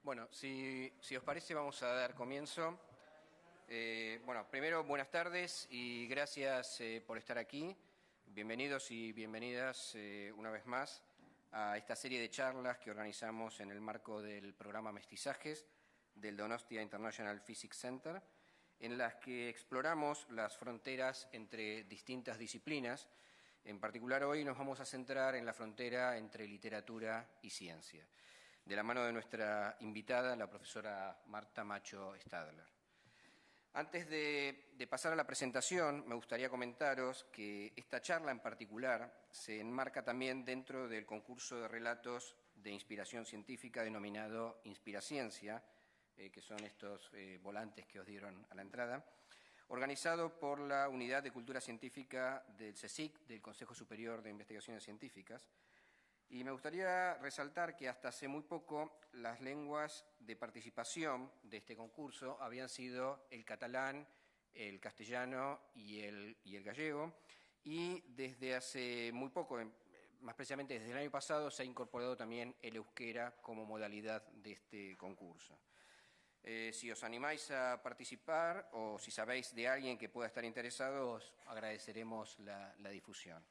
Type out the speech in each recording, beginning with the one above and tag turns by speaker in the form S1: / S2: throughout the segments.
S1: Bueno, si os parece, vamos a dar comienzo. Bueno, primero, buenas tardes y gracias por estar aquí. Bienvenidos y bienvenidas una vez más a esta serie de charlas que organizamos en el marco del programa Mestizajes del Donostia International Physics Center, en las que exploramos las fronteras entre distintas disciplinas. En particular, hoy nos vamos a centrar en la frontera entre literatura y ciencia, de la mano de nuestra invitada, la profesora Marta Macho Stadler. Antes de pasar a la presentación, me gustaría comentaros que esta charla en particular se enmarca también dentro del concurso de relatos de inspiración científica denominado Inspiraciencia, que son estos volantes que os dieron a la entrada, organizado por la Unidad de Cultura Científica del CSIC, del Consejo Superior de Investigaciones Científicas. Y me gustaría resaltar que hasta hace muy poco las lenguas de participación de este concurso habían sido el catalán, el castellano y el gallego, y desde hace muy poco, más precisamente desde el año pasado, se ha incorporado también el euskera como modalidad de este concurso. Si os animáis a participar o si sabéis de alguien que pueda estar interesado, os agradeceremos la difusión.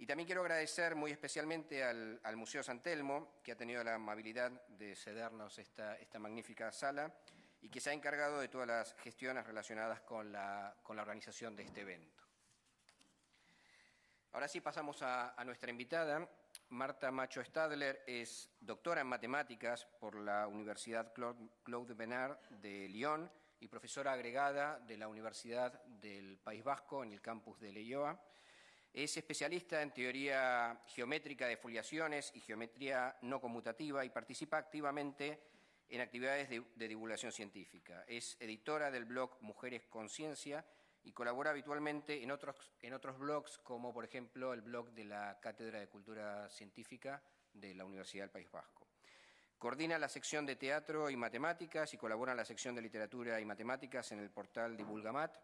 S1: Y también quiero agradecer muy especialmente al Museo San Telmo, que ha tenido la amabilidad de cedernos esta magnífica sala y que se ha encargado de todas las gestiones relacionadas con la organización de este evento. Ahora sí pasamos a nuestra invitada. Marta Macho Stadler es doctora en matemáticas por la Universidad Claude Bernard de Lyon y profesora agregada de la Universidad del País Vasco en el campus de Leioa. Es especialista en teoría geométrica de foliaciones y geometría no conmutativa y participa activamente en actividades de divulgación científica. Es editora del blog Mujeres con Ciencia y colabora habitualmente en otros blogs, como por ejemplo el blog de la Cátedra de Cultura Científica de la Universidad del País Vasco. Coordina la sección de Teatro y Matemáticas y colabora en la sección de Literatura y Matemáticas en el portal Divulgamat.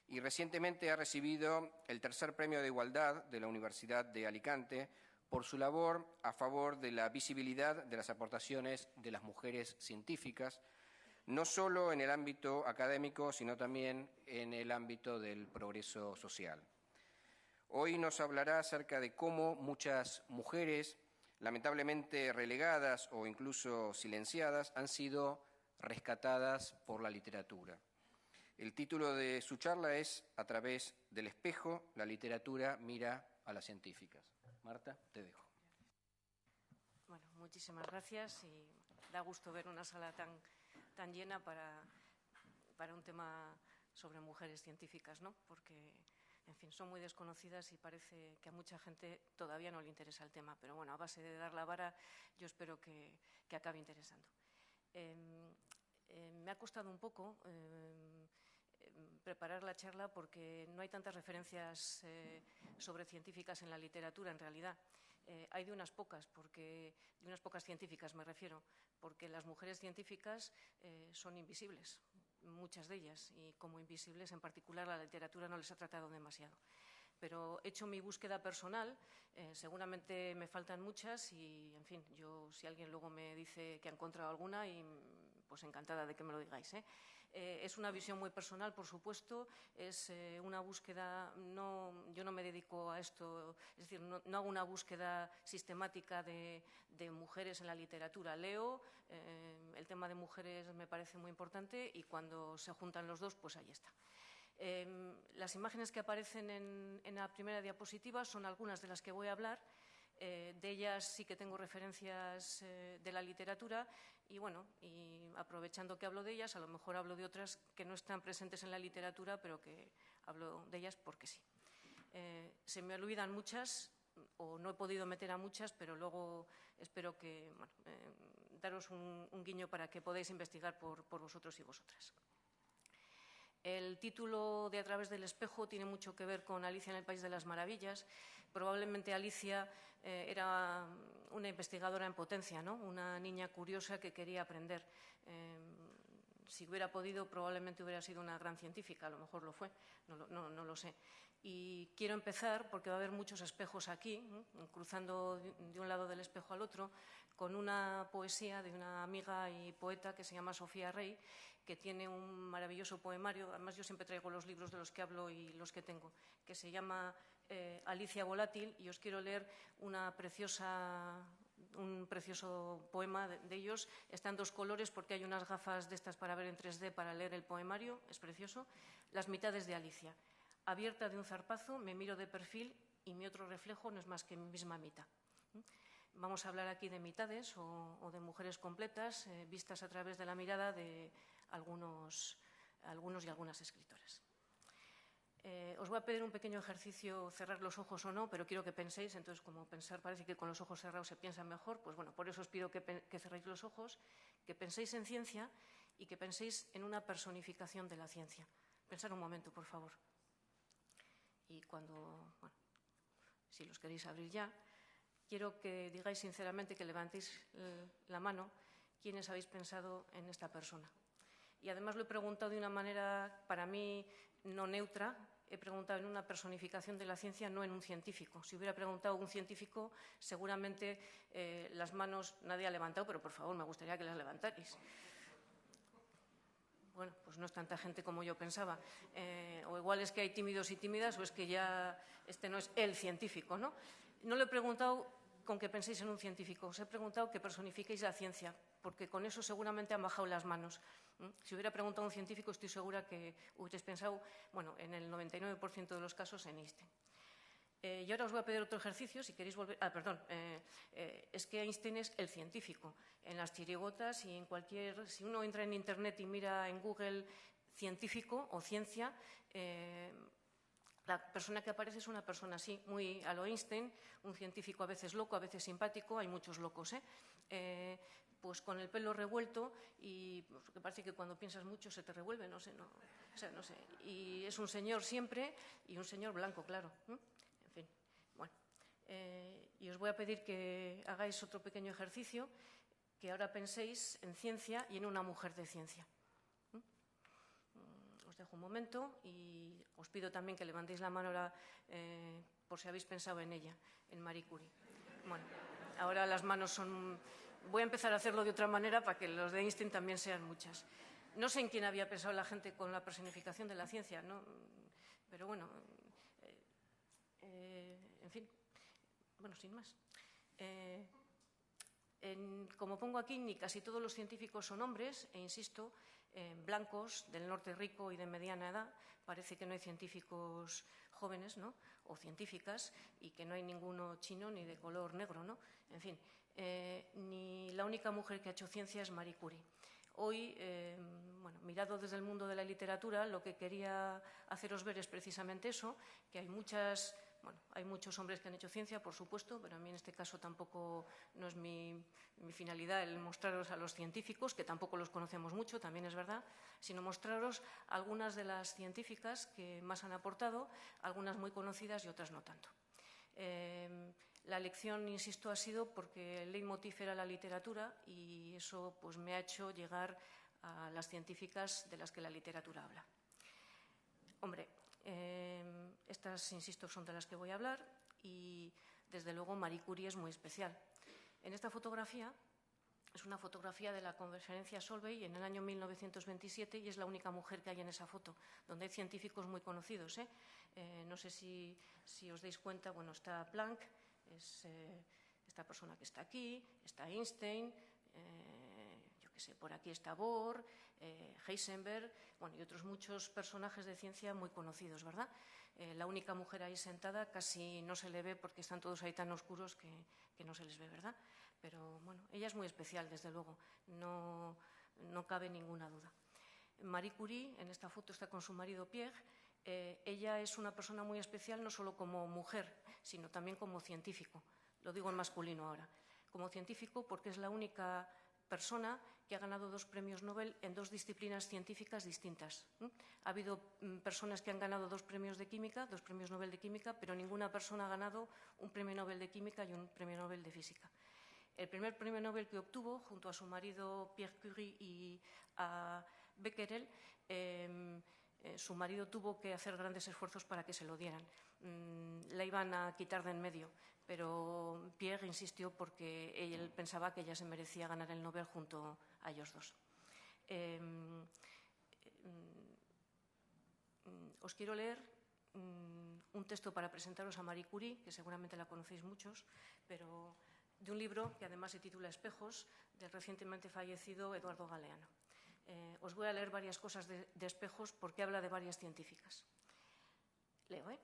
S1: Y recientemente ha recibido el tercer premio de Igualdad de la Universidad de Alicante por su labor a favor de la visibilidad de las aportaciones de las mujeres científicas, no solo en el ámbito académico, sino también en el ámbito del progreso social. Hoy nos hablará acerca de cómo muchas mujeres, lamentablemente relegadas o incluso silenciadas, han sido rescatadas por la literatura. El título de su charla es A través del espejo, la literatura mira a las científicas. Marta, te dejo.
S2: Bueno, muchísimas gracias y da gusto ver una sala tan llena para un tema sobre mujeres científicas, ¿no? Porque, en fin, son muy desconocidas y parece que a mucha gente todavía no le interesa el tema. Pero bueno, a base de dar la vara, yo espero que acabe interesando. Me ha costado un poco preparar la charla porque no hay tantas referencias sobre científicas en la literatura, en realidad. Hay de unas pocas científicas me refiero, porque las mujeres científicas son invisibles, muchas de ellas, y como invisibles en particular la literatura no les ha tratado demasiado. Pero he hecho mi búsqueda personal, seguramente me faltan muchas y, en fin, si alguien luego me dice que ha encontrado alguna, pues encantada de que me lo digáis. Es una visión muy personal, por supuesto, es una búsqueda, yo no me dedico a esto, es decir, no hago una búsqueda sistemática de mujeres en la literatura. Leo, el tema de mujeres me parece muy importante y cuando se juntan los dos, pues ahí está. Las imágenes que aparecen en la primera diapositiva son algunas de las que voy a hablar. De ellas sí que tengo referencias de la literatura y, bueno, y aprovechando que hablo de ellas, a lo mejor hablo de otras que no están presentes en la literatura, pero que hablo de ellas porque sí. Se me olvidan muchas o no he podido meter a muchas, pero luego espero que daros un guiño para que podáis investigar por vosotros y vosotras. El título de A través del espejo tiene mucho que ver con Alicia en el País de las Maravillas. Probablemente Alicia era una investigadora en potencia, ¿no? Una niña curiosa que quería aprender. si hubiera podido, probablemente hubiera sido una gran científica, a lo mejor lo fue, no lo sé. Y quiero empezar, porque va a haber muchos espejos aquí, cruzando de un lado del espejo al otro, con una poesía de una amiga y poeta que se llama Sofía Rey, que tiene un maravilloso poemario, además yo siempre traigo los libros de los que hablo y los que tengo, que se llama Alicia Volátil, y os quiero leer un precioso poema de ellos. Está en 2 colores porque hay unas gafas de estas para ver en 3D para leer el poemario, es precioso. Las mitades de Alicia. Abierta de un zarpazo, me miro de perfil y mi otro reflejo no es más que mi misma mitad. Vamos a hablar aquí de mitades o de mujeres completas vistas a través de la mirada de algunos y algunas escritoras. Os voy a pedir un pequeño ejercicio, cerrar los ojos o no, pero quiero que penséis. Entonces, como pensar parece que con los ojos cerrados se piensa mejor, pues bueno, por eso os pido que cerréis los ojos, que penséis en ciencia y que penséis en una personificación de la ciencia. Pensad un momento, por favor. Y cuando, bueno, si los queréis abrir ya, quiero que digáis sinceramente, que levantéis la mano, quiénes habéis pensado en esta persona. Y además lo he preguntado de una manera, para mí, no neutra. He preguntado en una personificación de la ciencia, no en un científico. Si hubiera preguntado a un científico, seguramente las manos nadie ha levantado, pero por favor, me gustaría que las levantarais. Bueno, pues no es tanta gente como yo pensaba. O igual es que hay tímidos y tímidas, o es que ya este no es el científico, ¿no? No le he preguntado con que penséis en un científico, os he preguntado que personifiquéis la ciencia, porque con eso seguramente han bajado las manos. Si hubiera preguntado a un científico, estoy segura que hubierais pensado, bueno, en el 99% de los casos, en Einstein. Y ahora os voy a pedir otro ejercicio, si queréis volver... es que Einstein es el científico. En las chirigotas y en cualquier... Si uno entra en Internet y mira en Google científico o ciencia, la persona que aparece es una persona así, muy a lo Einstein, un científico a veces loco, a veces simpático, hay muchos locos, pues con el pelo revuelto y pues, que parece que cuando piensas mucho se te revuelve, no sé. Y es un señor siempre y un señor blanco, claro. En fin, bueno. Y os voy a pedir que hagáis otro pequeño ejercicio, que ahora penséis en ciencia y en una mujer de ciencia. Os dejo un momento y os pido también que levantéis la mano ahora, por si habéis pensado en ella, en Marie Curie. Bueno, ahora las manos son... Voy a empezar a hacerlo de otra manera para que los de Einstein también sean muchas. No sé en quién había pensado la gente con la personificación de la ciencia, ¿no? Pero bueno, en fin, bueno, sin más. Como pongo aquí, ni casi todos los científicos son hombres, e insisto, blancos, del norte rico y de mediana edad. Parece que no hay científicos jóvenes, ¿no? O científicas, y que no hay ninguno chino ni de color negro, ¿no? En fin, ni la única mujer que ha hecho ciencia es Marie Curie. Hoy, bueno, mirado desde el mundo de la literatura, lo que quería haceros ver es precisamente eso, que hay muchos hombres que han hecho ciencia, por supuesto, pero a mí en este caso tampoco no es mi finalidad el mostraros a los científicos, que tampoco los conocemos mucho, también es verdad, sino mostraros algunas de las científicas que más han aportado, algunas muy conocidas y otras no tanto. La elección, insisto, ha sido porque el leitmotiv era la literatura y eso pues, me ha hecho llegar a las científicas de las que la literatura habla. Hombre, estas, insisto, son de las que voy a hablar y, desde luego, Marie Curie es muy especial. En esta fotografía, es una fotografía de la conferencia Solvay en el año 1927 y es la única mujer que hay en esa foto, donde hay científicos muy conocidos. No sé si os dais cuenta, bueno, está Planck, es esta persona que está aquí, está Einstein, yo qué sé, por aquí está Bohr, Heisenberg, bueno, y otros muchos personajes de ciencia muy conocidos, ¿verdad? La única mujer ahí sentada casi no se le ve porque están todos ahí tan oscuros que no se les ve, ¿verdad? Pero bueno, ella es muy especial, desde luego, no cabe ninguna duda. Marie Curie, en esta foto, está con su marido Pierre. Ella es una persona muy especial, no solo como mujer, sino también como científico. Lo digo en masculino ahora. Como científico porque es la única persona que ha ganado 2 premios Nobel en 2 disciplinas científicas distintas. Ha habido personas que han ganado 2 premios de química, 2 premios Nobel de química, pero ninguna persona ha ganado un premio Nobel de química y un premio Nobel de física. El primer premio Nobel que obtuvo, junto a su marido Pierre Curie y a Becquerel, su marido tuvo que hacer grandes esfuerzos para que se lo dieran. La iban a quitar de en medio, pero Pierre insistió porque él pensaba que ella se merecía ganar el Nobel junto a ellos dos. Os quiero leer un texto para presentaros a Marie Curie, que seguramente la conocéis muchos, pero de un libro que además se titula Espejos, del recientemente fallecido Eduardo Galeano. Os voy a leer varias cosas de Espejos porque habla de varias científicas. Leo,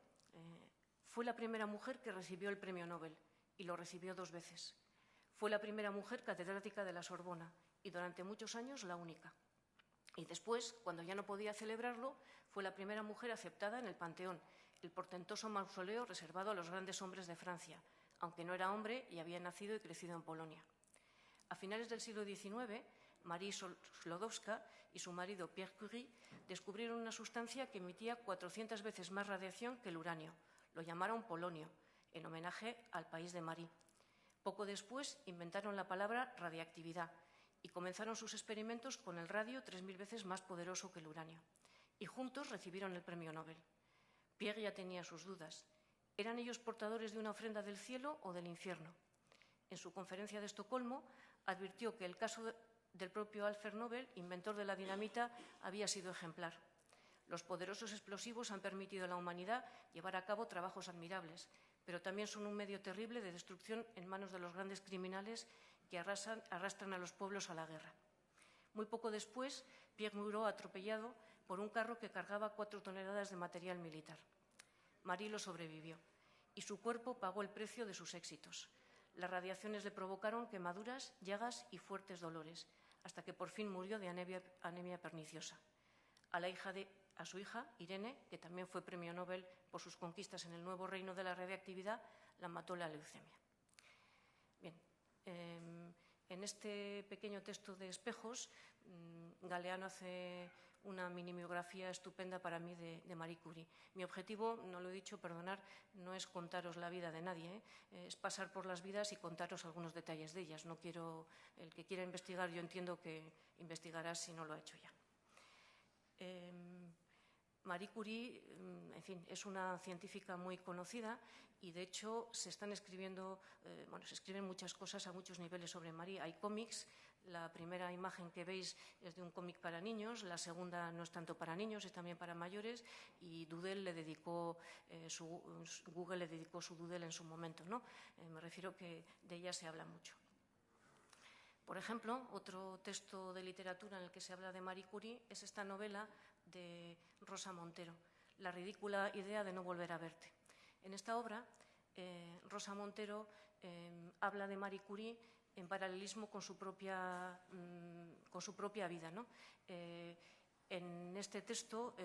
S2: fue la primera mujer que recibió el premio Nobel y lo recibió 2 veces. Fue la primera mujer catedrática de la Sorbona y durante muchos años la única. Y después, cuando ya no podía celebrarlo, fue la primera mujer aceptada en el Panteón, el portentoso mausoleo reservado a los grandes hombres de Francia, aunque no era hombre y había nacido y crecido en Polonia. A finales del siglo XIX, Marie Sklodowska y su marido Pierre Curie descubrieron una sustancia que emitía 400 veces más radiación que el uranio. Lo llamaron polonio, en homenaje al país de Marie. Poco después inventaron la palabra radiactividad y comenzaron sus experimentos con el radio 3000 veces más poderoso que el uranio. Y juntos recibieron el premio Nobel. Pierre ya tenía sus dudas. ¿Eran ellos portadores de una ofrenda del cielo o del infierno? En su conferencia de Estocolmo advirtió que el caso del propio Alfred Nobel, inventor de la dinamita, había sido ejemplar. Los poderosos explosivos han permitido a la humanidad llevar a cabo trabajos admirables, pero también son un medio terrible de destrucción en manos de los grandes criminales que arrastran a los pueblos a la guerra. Muy poco después, Pierre murió atropellado por un carro que cargaba 4 toneladas de material militar. Marie lo sobrevivió y su cuerpo pagó el precio de sus éxitos. Las radiaciones le provocaron quemaduras, llagas y fuertes dolores, hasta que por fin murió de anemia perniciosa. A su hija, Irene, que también fue premio Nobel por sus conquistas en el nuevo reino de la radiactividad, la mató la leucemia. Bien, en este pequeño texto de Espejos, Galeano hace una mini-biografía estupenda para mí de Marie Curie. Mi objetivo, no lo he dicho, perdonad, no es contaros la vida de nadie, es pasar por las vidas y contaros algunos detalles de ellas. No quiero, el que quiera investigar, yo entiendo que investigará si no lo ha hecho ya. Marie Curie, en fin, es una científica muy conocida y, de hecho, se están escribiendo, se escriben muchas cosas a muchos niveles sobre Marie. Hay cómics. La primera imagen que veis es de un cómic para niños, la segunda no es tanto para niños, es también para mayores, y Google le dedicó su Doodle en su momento, ¿no? Me refiero que de ella se habla mucho. Por ejemplo, otro texto de literatura en el que se habla de Marie Curie es esta novela de Rosa Montero, La ridícula idea de no volver a verte. En esta obra, Rosa Montero habla de Marie Curie en paralelismo con su propia vida, ¿no? En este texto,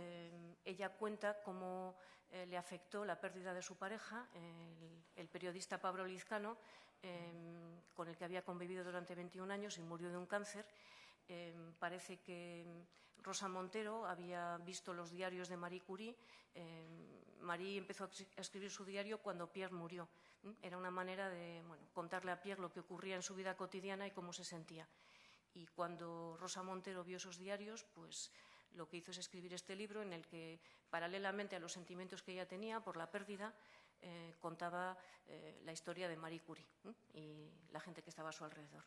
S2: ella cuenta cómo le afectó la pérdida de su pareja, el periodista Pablo Lizcano, con el que había convivido durante 21 años y murió de un cáncer. Parece que Rosa Montero había visto los diarios de Marie Curie. Marie empezó a escribir su diario cuando Pierre murió. Era una manera de contarle a Pierre lo que ocurría en su vida cotidiana y cómo se sentía. Y cuando Rosa Montero vio esos diarios, pues lo que hizo es escribir este libro en el que, paralelamente a los sentimientos que ella tenía por la pérdida, contaba la historia de Marie Curie y la gente que estaba a su alrededor.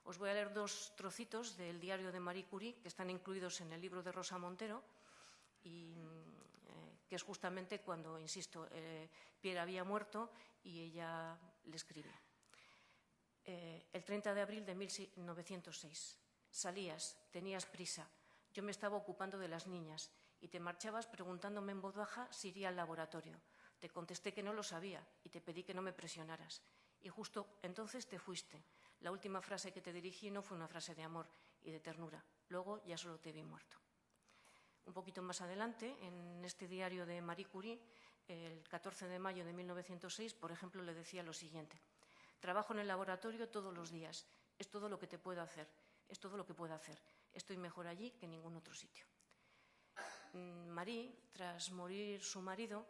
S2: Os voy a leer 2 trocitos del diario de Marie Curie que están incluidos en el libro de Rosa Montero y que es justamente cuando, insisto, Pierre había muerto y ella le escribía. El 30 de abril de 1906. Salías, tenías prisa. Yo me estaba ocupando de las niñas y te marchabas preguntándome en voz baja si iría al laboratorio. Te contesté que no lo sabía y te pedí que no me presionaras. Y justo entonces te fuiste. La última frase que te dirigí no fue una frase de amor y de ternura. Luego ya solo te vi muerto. Un poquito más adelante, en este diario de Marie Curie, el 14 de mayo de 1906, por ejemplo, le decía lo siguiente. Trabajo en el laboratorio todos los días. Es todo lo que te puedo hacer. Es todo lo que puedo hacer. Estoy mejor allí que en ningún otro sitio. Marie, tras morir su marido,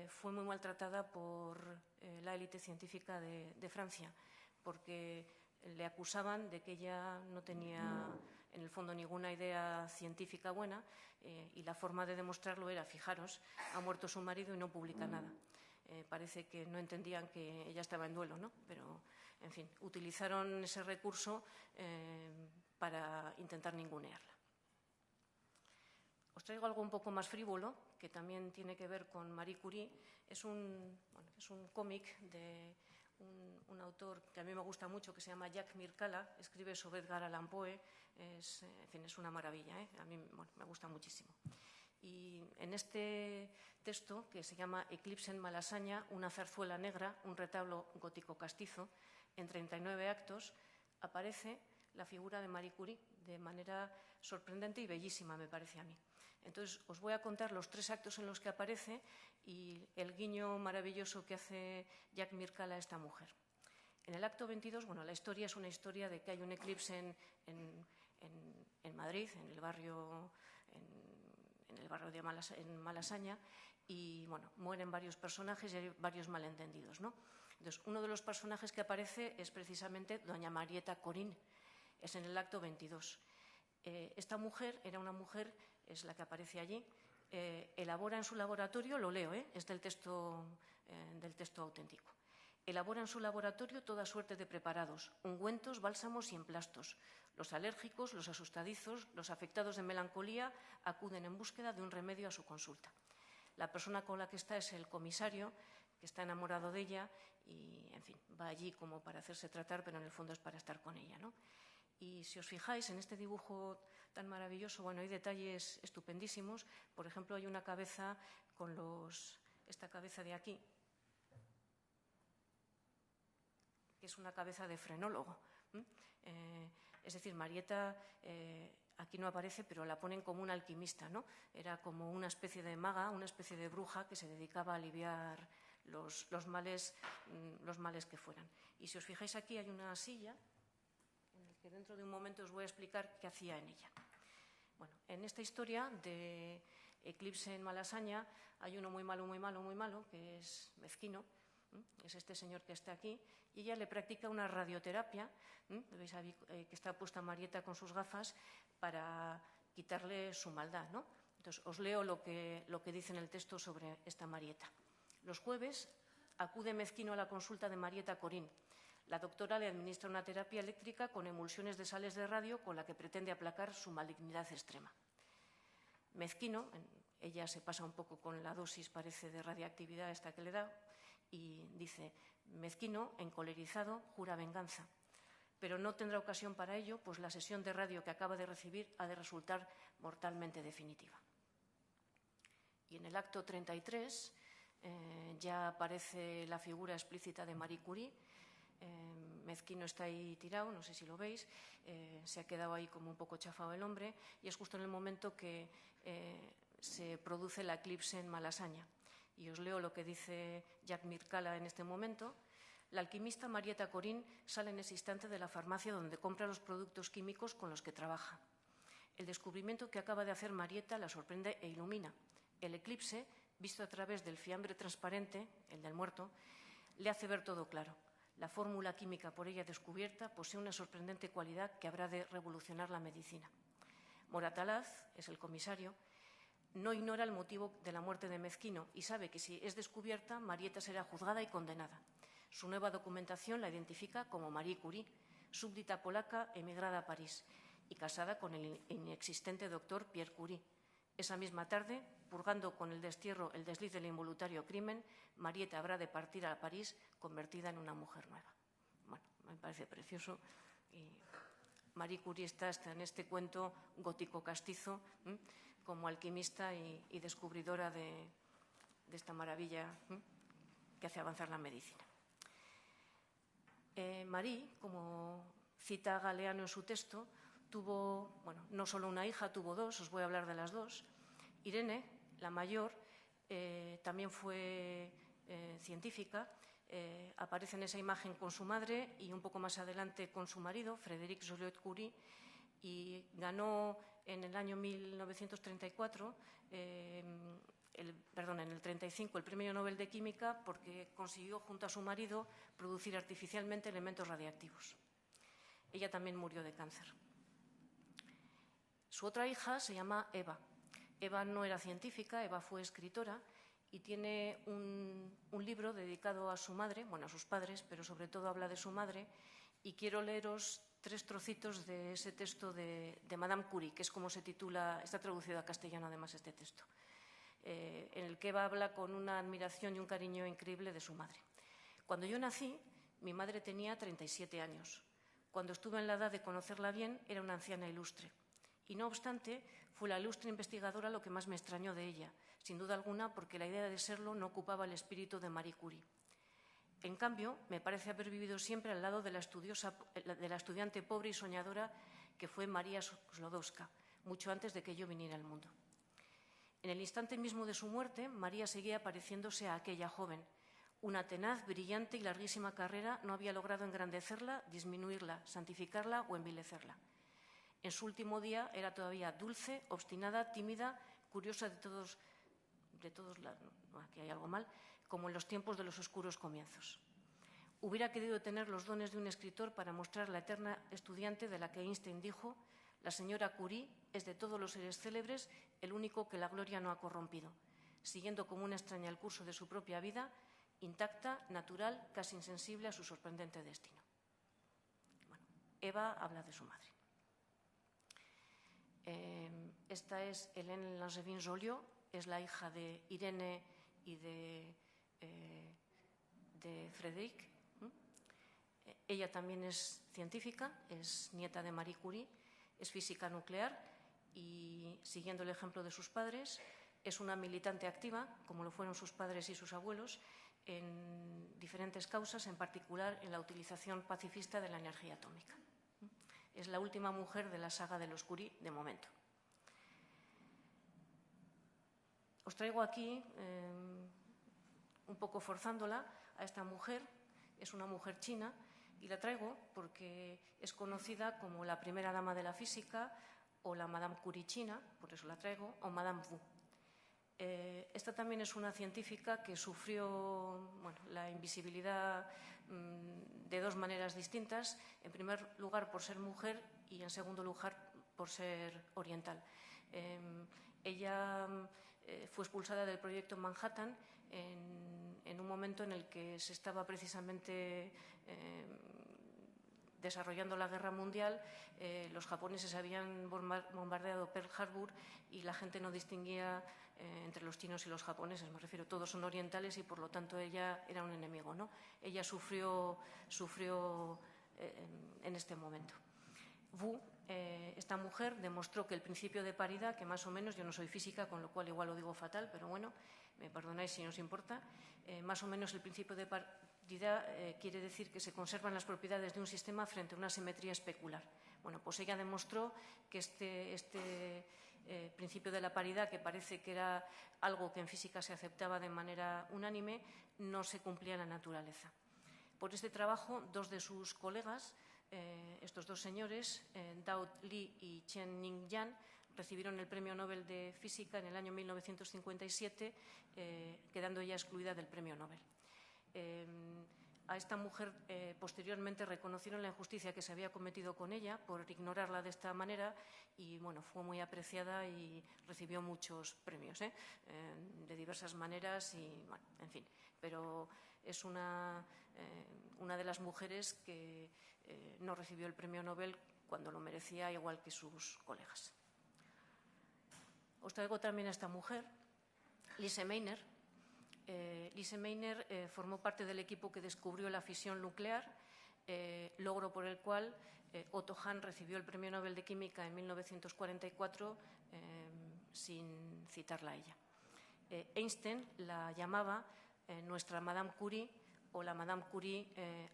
S2: fue muy maltratada por la élite científica de Francia, porque le acusaban de que ella no tenía en el fondo ninguna idea científica buena y la forma de demostrarlo era, fijaros, ha muerto su marido y no publica nada. Parece que no entendían que ella estaba en duelo, ¿no? Pero, en fin, utilizaron ese recurso para intentar ningunearla. Os traigo algo un poco más frívolo, que también tiene que ver con Marie Curie. Es un cómic de un autor que a mí me gusta mucho, que se llama Jack Mircalla, escribe sobre Edgar Allan Poe. En fin, es una maravilla, a mí me gusta muchísimo. Y en este texto, que se llama Eclipse en Malasaña, una zarzuela negra, un retablo gótico castizo, en 39 actos, aparece la figura de Marie Curie de manera sorprendente y bellísima, me parece a mí. Entonces, os voy a contar los 3 actos en los que aparece y el guiño maravilloso que hace Jack Mircalla a esta mujer. En el acto 22, bueno, la historia es una historia de que hay un eclipse en Madrid, en el barrio de Malasaña, y bueno, mueren varios personajes y hay varios malentendidos, ¿no? Entonces, uno de los personajes que aparece es precisamente doña Marieta Corín, es en el acto 22. Esta mujer era una mujer, es la que aparece allí, elabora en su laboratorio, lo leo, es del texto auténtico. Elabora en su laboratorio toda suerte de preparados, ungüentos, bálsamos y emplastos. Los alérgicos, los asustadizos, los afectados de melancolía acuden en búsqueda de un remedio a su consulta. La persona con la que está es el comisario, que está enamorado de ella y, en fin, va allí como para hacerse tratar, pero en el fondo es para estar con ella, ¿no? Y si os fijáis en este dibujo tan maravilloso, bueno, hay detalles estupendísimos. Por ejemplo, hay una cabeza con esta cabeza de aquí, que es una cabeza de frenólogo. Es decir, Marieta aquí no aparece, pero la ponen como una alquimista, ¿no? Era como una especie de maga, una especie de bruja que se dedicaba a aliviar los males que fueran. Y si os fijáis aquí hay una silla, en la que dentro de un momento os voy a explicar qué hacía en ella. Bueno, en esta historia de Eclipse en Malasaña hay uno muy malo, muy malo, muy malo, que es Mezquino. Es este señor que está aquí, y ella le practica una radioterapia, veis ahí, que está puesta Marieta con sus gafas para quitarle su maldad, ¿no? Entonces, os leo lo que dice en el texto sobre esta Marieta. Los jueves acude Mezquino a la consulta de Marieta Corín. La doctora le administra una terapia eléctrica con emulsiones de sales de radio con la que pretende aplacar su malignidad extrema. Mezquino, ella se pasa un poco con la dosis, parece, de radiactividad esta que le da, y dice, Mezquino, encolerizado, jura venganza, pero no tendrá ocasión para ello, pues la sesión de radio que acaba de recibir ha de resultar mortalmente definitiva. Y en el acto 33 ya aparece la figura explícita de Marie Curie. Mezquino está ahí tirado, no sé si lo veis, se ha quedado ahí como un poco chafado el hombre, y es justo en el momento que se produce la eclipse en Malasaña. Y os leo lo que dice Jack Mircalla en este momento. La alquimista Marieta Corín sale en ese instante de la farmacia donde compra los productos químicos con los que trabaja. El descubrimiento que acaba de hacer Marieta la sorprende e ilumina. El eclipse, visto a través del fiambre transparente, el del muerto, le hace ver todo claro. La fórmula química por ella descubierta posee una sorprendente cualidad que habrá de revolucionar la medicina. Moratalaz, es el comisario, no ignora el motivo de la muerte de Mezquino y sabe que si es descubierta, Marieta será juzgada y condenada. Su nueva documentación la identifica como Marie Curie, súbdita polaca emigrada a París y casada con el inexistente doctor Pierre Curie. Esa misma tarde, purgando con el destierro el desliz del involuntario crimen, Marieta habrá de partir a París convertida en una mujer nueva. Bueno, me parece precioso. Y Marie Curie está en este cuento gótico castizo, como alquimista y descubridora de esta maravilla que hace avanzar la medicina. Marie, como cita Galeano en su texto, tuvo, bueno, no solo una hija, tuvo 2, os voy a hablar de las 2. Irene, la mayor, también fue científica, aparece en esa imagen con su madre y un poco más adelante con su marido, Frédéric Joliot-Curie, y ganó en el año 1934, en el 35, el Premio Nobel de Química porque consiguió junto a su marido producir artificialmente elementos radiactivos. Ella también murió de cáncer. Su otra hija se llama Eva. Eva no era científica, Eva fue escritora y tiene un libro dedicado a su madre, bueno, a sus padres, pero sobre todo habla de su madre, y quiero leeros 3 trocitos de ese texto de Madame Curie, que es como se titula, está traducido a castellano además este texto, en el que Eva habla con una admiración y un cariño increíble de su madre. Cuando yo nací, mi madre tenía 37 años. Cuando estuve en la edad de conocerla bien, era una anciana ilustre. Y no obstante, fue la ilustre investigadora lo que más me extrañó de ella, sin duda alguna porque la idea de serlo no ocupaba el espíritu de Marie Curie. En cambio, me parece haber vivido siempre al lado de la estudiante pobre y soñadora que fue María Sklodowska, mucho antes de que yo viniera al mundo. En el instante mismo de su muerte, María seguía pareciéndose a aquella joven. Una tenaz, brillante y larguísima carrera no había logrado engrandecerla, disminuirla, santificarla o envilecerla. En su último día era todavía dulce, obstinada, tímida, curiosa de todos lados, aquí hay algo mal, como en los tiempos de los oscuros comienzos. Hubiera querido tener los dones de un escritor para mostrar la eterna estudiante de la que Einstein dijo: la señora Curie es de todos los seres célebres el único que la gloria no ha corrompido, siguiendo como una extraña el curso de su propia vida, intacta, natural, casi insensible a su sorprendente destino. Bueno, Eva habla de su madre. Esta es Hélène Langevin-Joliot, es la hija de Irene y de Frédéric. Ella también es científica, es nieta de Marie Curie, es física nuclear y, siguiendo el ejemplo de sus padres, es una militante activa, como lo fueron sus padres y sus abuelos, en diferentes causas, en particular en la utilización pacifista de la energía atómica. Es la última mujer de la saga de los Curie, de momento. Os traigo aquí, un poco forzándola, a esta mujer. Es una mujer china y la traigo porque es conocida como la primera dama de la física o la Madame Curie china, por eso la traigo, o Madame Wu. Esta también es una científica que sufrió la invisibilidad de 2 maneras distintas. En primer lugar, por ser mujer y, en segundo lugar, por ser oriental. Ella fue expulsada del proyecto Manhattan en un momento en el que se estaba precisamente desarrollando la guerra mundial. Los japoneses habían bombardeado Pearl Harbor y la gente no distinguía entre los chinos y los japoneses, me refiero, todos son orientales y por lo tanto ella era un enemigo, ¿no? Ella sufrió en este momento. Wu, esta mujer, demostró que el principio de paridad, que más o menos, yo no soy física, con lo cual igual lo digo fatal, pero bueno, me perdonáis si no os importa, más o menos el principio de paridad quiere decir que se conservan las propiedades de un sistema frente a una simetría especular. Bueno, pues ella demostró que este principio de la paridad, que parece que era algo que en física se aceptaba de manera unánime, no se cumplía en la naturaleza. Por este trabajo, 2 de sus colegas, estos 2 señores, Dao Li y Chen-Ning Yan, recibieron el Premio Nobel de Física en el año 1957, quedando ella excluida del Premio Nobel. A esta mujer posteriormente reconocieron la injusticia que se había cometido con ella por ignorarla de esta manera y bueno, fue muy apreciada y recibió muchos premios de diversas maneras y bueno, en fin, pero es una de las mujeres que no recibió el Premio Nobel cuando lo merecía, igual que sus colegas. Os traigo también a esta mujer, Lise Meitner. Lise Meitner formó parte del equipo que descubrió la fisión nuclear, logro por el cual Otto Hahn recibió el Premio Nobel de Química en 1944 sin citarla a ella. Einstein la llamaba nuestra Madame Curie o la Madame Curie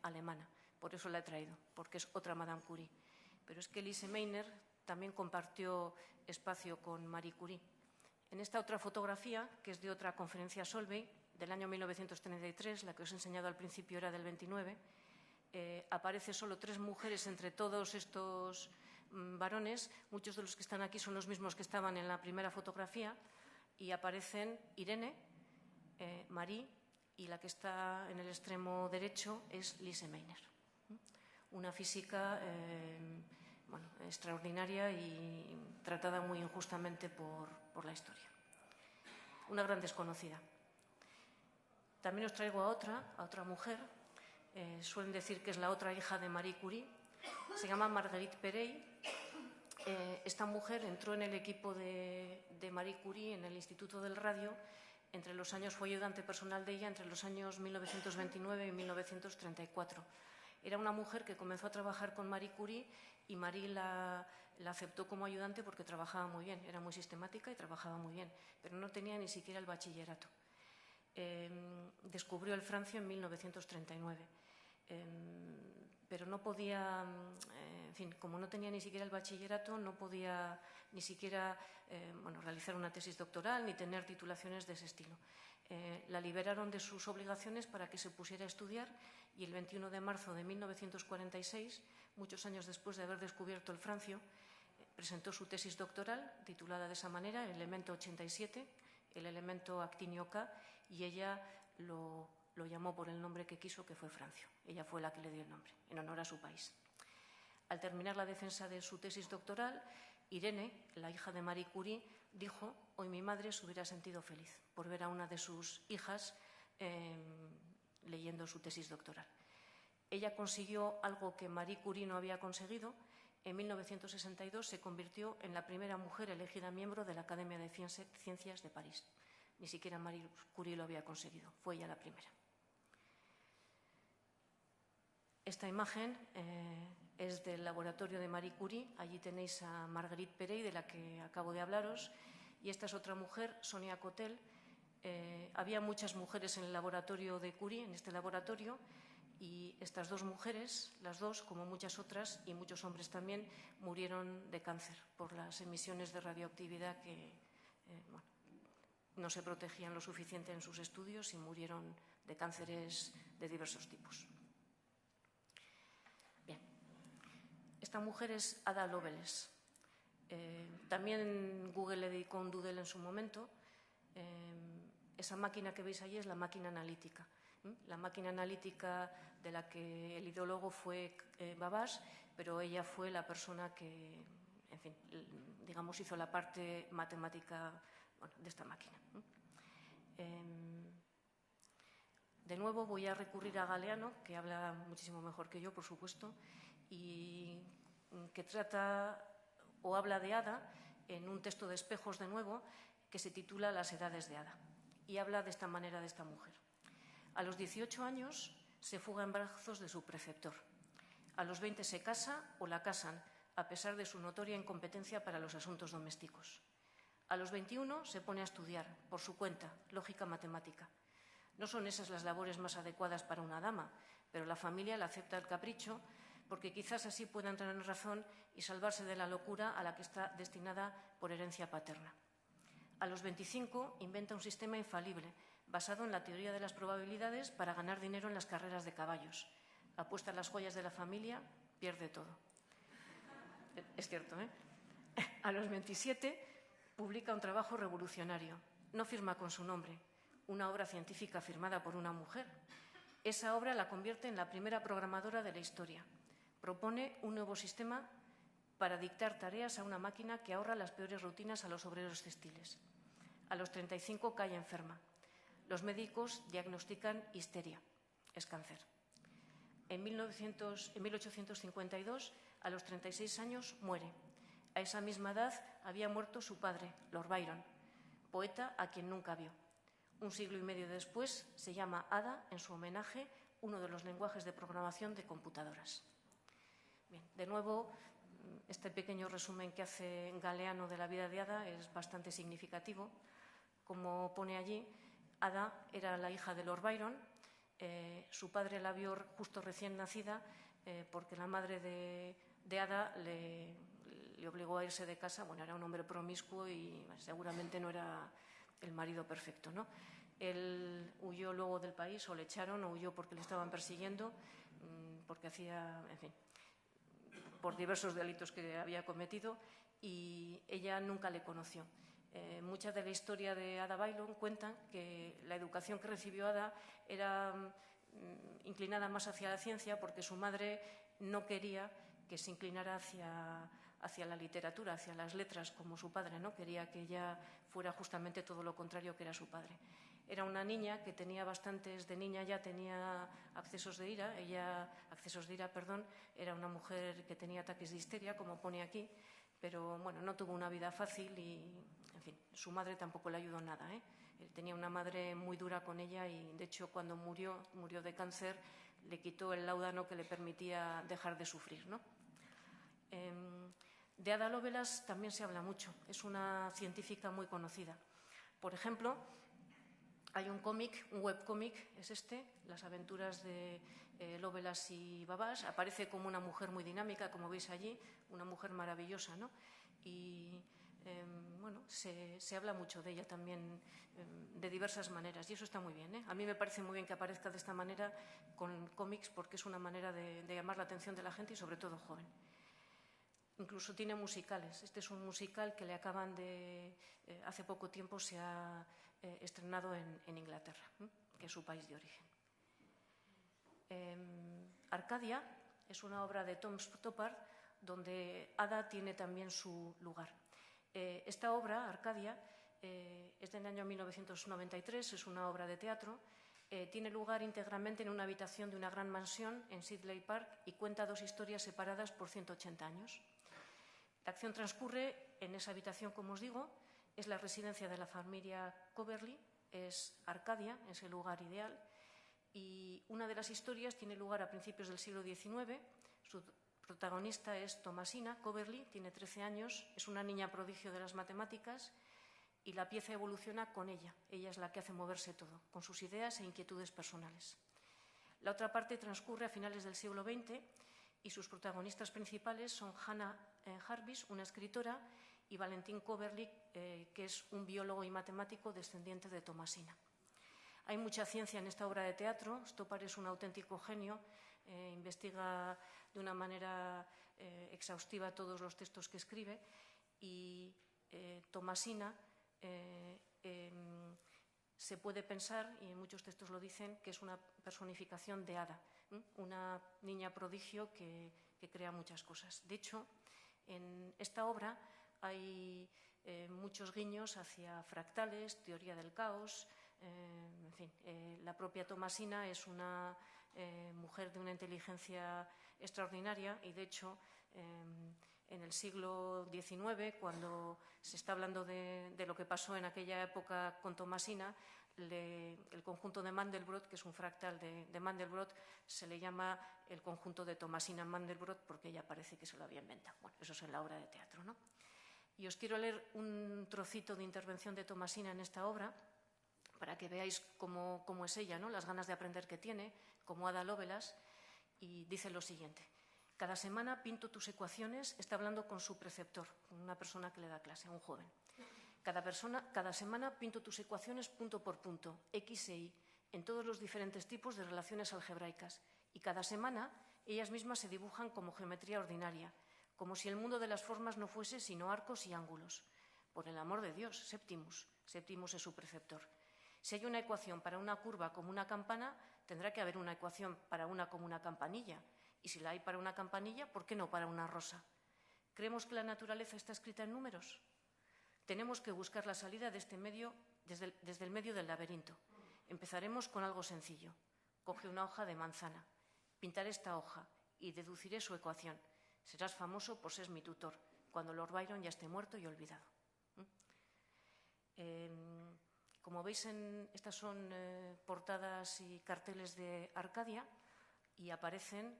S2: alemana. Por eso la he traído, porque es otra Madame Curie. Pero es que Lise Meitner también compartió espacio con Marie Curie. En esta otra fotografía, que es de otra conferencia Solvay, del año 1933, la que os he enseñado al principio era del 29, aparece solo 3 mujeres entre todos estos varones. Muchos de los que están aquí son los mismos que estaban en la primera fotografía y aparecen Irene, Marie y la que está en el extremo derecho es Lise Meitner, una física extraordinaria y tratada muy injustamente por la historia. Una gran desconocida. También os traigo a otra mujer. Suelen decir que es la otra hija de Marie Curie. Se llama Marguerite Perey. Esta mujer entró en el equipo de Marie Curie en el Instituto del Radio. Fue ayudante personal de ella entre los años 1929 y 1934. Era una mujer que comenzó a trabajar con Marie Curie y Marie la aceptó como ayudante porque trabajaba muy bien, era muy sistemática y trabajaba muy bien, pero no tenía ni siquiera el bachillerato. Descubrió el francio en 1939, pero no podía, como no tenía ni siquiera el bachillerato, no podía ni siquiera realizar una tesis doctoral ni tener titulaciones de ese estilo. La liberaron de sus obligaciones para que se pusiera a estudiar y el 21 de marzo de 1946, muchos años después de haber descubierto el francio, presentó su tesis doctoral titulada de esa manera, el elemento 87, el elemento actinio K, y ella lo llamó por el nombre que quiso, que fue francio. Ella fue la que le dio el nombre, en honor a su país. Al terminar la defensa de su tesis doctoral, Irene, la hija de Marie Curie, dijo: hoy mi madre se hubiera sentido feliz por ver a una de sus hijas leyendo su tesis doctoral. Ella consiguió algo que Marie Curie no había conseguido. En 1962 se convirtió en la primera mujer elegida miembro de la Academia de Ciencias de París. Ni siquiera Marie Curie lo había conseguido, fue ella la primera. Esta imagen es del laboratorio de Marie Curie. Allí tenéis a Marguerite Perey, de la que acabo de hablaros, y esta es otra mujer, Sonia Cotel. Había muchas mujeres en el laboratorio de Curie, en este laboratorio, y estas dos mujeres, las dos, como muchas otras, y muchos hombres también, murieron de cáncer por las emisiones de radioactividad que no se protegían lo suficiente en sus estudios y murieron de cánceres de diversos tipos. Bien, esta mujer es Ada Lovelace. También Google le dedicó un doodle en su momento. Esa máquina que veis allí es la máquina analítica. La máquina analítica de la que el ideólogo fue Babbage, pero ella fue la persona que, hizo la parte matemática de esta máquina. De nuevo voy a recurrir a Galeano, que habla muchísimo mejor que yo, por supuesto, y que trata o habla de Ada en un texto de Espejos, de nuevo, que se titula Las edades de Ada, y habla de esta manera de esta mujer. A los 18 años se fuga en brazos de su preceptor. A los 20 se casa o la casan, a pesar de su notoria incompetencia para los asuntos domésticos. A los 21 se pone a estudiar, por su cuenta, lógica matemática. No son esas las labores más adecuadas para una dama, pero la familia le acepta el capricho porque quizás así pueda entrar en razón y salvarse de la locura a la que está destinada por herencia paterna. A los 25 inventa un sistema infalible, basado en la teoría de las probabilidades para ganar dinero en las carreras de caballos. Apuesta las joyas de la familia, pierde todo. Es cierto, ¿eh? A los 27 publica un trabajo revolucionario. No firma con su nombre, una obra científica firmada por una mujer. Esa obra la convierte en la primera programadora de la historia. Propone un nuevo sistema para dictar tareas a una máquina que ahorra las peores rutinas a los obreros textiles. A los 35 cae enferma. Los médicos diagnostican histeria, es cáncer. En 1852, a los 36 años, muere. A esa misma edad había muerto su padre, Lord Byron, poeta a quien nunca vio. Un siglo y medio después se llama Ada, en su homenaje, uno de los lenguajes de programación de computadoras. Bien, de nuevo, este pequeño resumen que hace Galeano de la vida de Ada es bastante significativo. Como pone allí, Ada era la hija de Lord Byron. Su padre la vio justo recién nacida porque la madre de Ada le obligó a irse de casa. Bueno, era un hombre promiscuo y seguramente no era el marido perfecto, ¿no? Él huyó luego del país, o le echaron, o huyó porque le estaban persiguiendo, porque hacía, por diversos delitos que había cometido, y ella nunca le conoció. Mucha de la historia de Ada Byron cuentan que la educación que recibió Ada era inclinada más hacia la ciencia porque su madre no quería que se inclinara hacia la literatura, hacia las letras, como su padre, ¿no? Quería que ella fuera justamente todo lo contrario que era su padre. Era una niña que tenía de niña ya tenía accesos de ira, era una mujer que tenía ataques de histeria, como pone aquí, pero bueno, no tuvo una vida fácil y, en fin, su madre tampoco le ayudó nada, ¿eh? Tenía una madre muy dura con ella y, de hecho, cuando murió de cáncer, le quitó el láudano que le permitía dejar de sufrir, ¿no? De Ada Lovelace también se habla mucho, es una científica muy conocida. Por ejemplo, hay un cómic, un webcómic, es este, Las aventuras de Lovelace y Babbage. Aparece como una mujer muy dinámica, como veis allí, una mujer maravillosa, ¿no? Y bueno, se habla mucho de ella también de diversas maneras y eso está muy bien, ¿eh? A mí me parece muy bien que aparezca de esta manera con cómics porque es una manera de llamar la atención de la gente y sobre todo joven. Incluso tiene musicales. Este es un musical que le acaban de... hace poco tiempo se ha estrenado en Inglaterra, que es su país de origen. Arcadia es una obra de Tom Stoppard donde Ada tiene también su lugar. Esta obra, Arcadia, es del año 1993, es una obra de teatro, tiene lugar íntegramente en una habitación de una gran mansión en Sidley Park y cuenta dos historias separadas por 180 años. La acción transcurre en esa habitación, como os digo, es la residencia de la familia Coverley, es Arcadia, es el lugar ideal, y una de las historias tiene lugar a principios del siglo XIX. Su protagonista es Thomasina Coverley, tiene 13 años, es una niña prodigio de las matemáticas y la pieza evoluciona con ella. Ella es la que hace moverse todo, con sus ideas e inquietudes personales. La otra parte transcurre a finales del siglo XX y sus protagonistas principales son Hannah Jarvis, una escritora, y Valentín Coverley, que es un biólogo y matemático descendiente de Thomasina. Hay mucha ciencia en esta obra de teatro. Stoppard es un auténtico genio, investiga de una manera exhaustiva todos los textos que escribe y Thomasina se puede pensar, y en muchos textos lo dicen, que es una personificación de Ada, una niña prodigio que crea muchas cosas. De hecho, en esta obra hay muchos guiños hacia fractales, teoría del caos, en fin, la propia Thomasina es una mujer de una inteligencia extraordinaria y, de hecho, en el siglo XIX, cuando se está hablando de lo que pasó en aquella época con Thomasina, el conjunto de Mandelbrot, que es un fractal de Mandelbrot, se le llama el conjunto de Thomasina-Mandelbrot porque ella parece que se lo había inventado. Bueno, eso es en la obra de teatro, ¿no? Y os quiero leer un trocito de intervención de Thomasina en esta obra para que veáis cómo es ella, ¿no? Las ganas de aprender que tiene, como Ada Lovelace, y dice lo siguiente. Cada semana pinto tus ecuaciones, está hablando con su preceptor, una persona que le da clase, un joven. Cada semana pinto tus ecuaciones punto por punto, X e Y, en todos los diferentes tipos de relaciones algebraicas. Y cada semana ellas mismas se dibujan como geometría ordinaria, como si el mundo de las formas no fuese sino arcos y ángulos. Por el amor de Dios, Septimus es su preceptor. Si hay una ecuación para una curva como una campana, tendrá que haber una ecuación para una como una campanilla. Y si la hay para una campanilla, ¿por qué no para una rosa? ¿Creemos que la naturaleza está escrita en números? Tenemos que buscar la salida de este medio, desde el medio del laberinto. Empezaremos con algo sencillo. Coge una hoja de manzana. Pintaré esta hoja y deduciré su ecuación. Serás famoso por ser mi tutor, cuando Lord Byron ya esté muerto y olvidado. Como veis, estas son portadas y carteles de Arcadia y aparecen,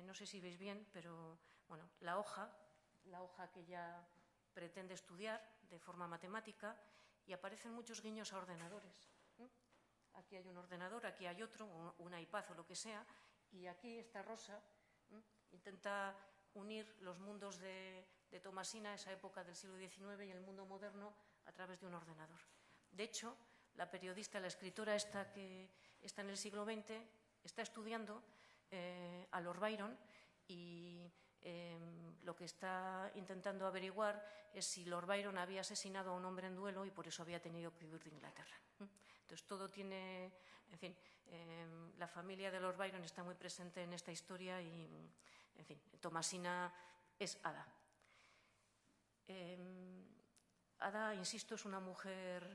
S2: no sé si veis bien, pero bueno, la hoja que ella pretende estudiar de forma matemática, y aparecen muchos guiños a ordenadores. Aquí hay un ordenador, aquí hay otro, un iPad o lo que sea, y aquí esta rosa intenta unir los mundos de Thomasina, esa época del siglo XIX, y el mundo moderno a través de un ordenador. De hecho, la periodista, la escritora esta que está en el siglo XX, está estudiando a Lord Byron y lo que está intentando averiguar es si Lord Byron había asesinado a un hombre en duelo y por eso había tenido que huir de Inglaterra. Entonces todo tiene, en fin, la familia de Lord Byron está muy presente en esta historia y En fin, Tomasina es Ada. Ada, insisto, es una mujer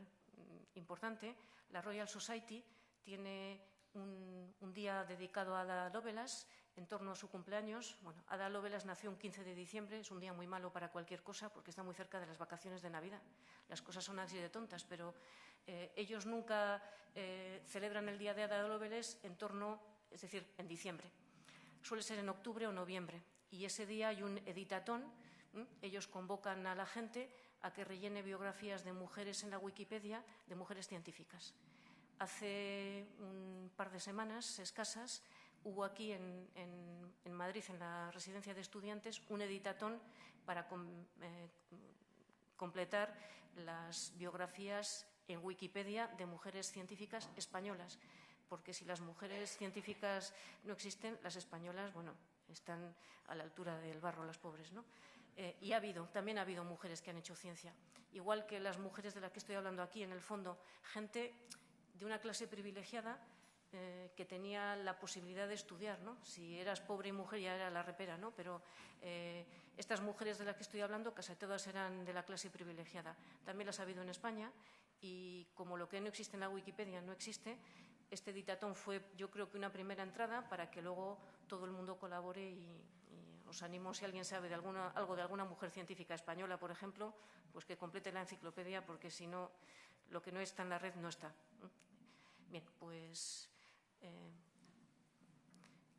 S2: importante. La Royal Society tiene un día dedicado a Ada Lovelace en torno a su cumpleaños. Bueno, Ada Lovelace nació un 15 de diciembre, es un día muy malo para cualquier cosa porque está muy cerca de las vacaciones de Navidad. Las cosas son así de tontas, pero ellos nunca celebran el día de Ada Lovelace es decir, en diciembre. Suele ser en octubre o noviembre. Y ese día hay un editatón. Ellos convocan a la gente a que rellene biografías de mujeres en la Wikipedia, de mujeres científicas. Hace un par de semanas escasas hubo aquí en Madrid, en la residencia de estudiantes, un editatón para completar las biografías en Wikipedia de mujeres científicas españolas, porque si las mujeres científicas no existen, las españolas, bueno, están a la altura del barro las pobres, ¿no? Y también ha habido mujeres que han hecho ciencia, igual que las mujeres de las que estoy hablando aquí, en el fondo, gente de una clase privilegiada que tenía la posibilidad de estudiar, ¿no? Si eras pobre y mujer ya era la repera, ¿no? Pero estas mujeres de las que estoy hablando, casi todas eran de la clase privilegiada. También las ha habido en España y como lo que no existe en la Wikipedia no existe, este editatón fue, yo creo que una primera entrada para que luego todo el mundo colabore y os animo, si alguien sabe de algo de alguna mujer científica española, por ejemplo, pues que complete la enciclopedia, porque si no, lo que no está en la red no está. Bien, pues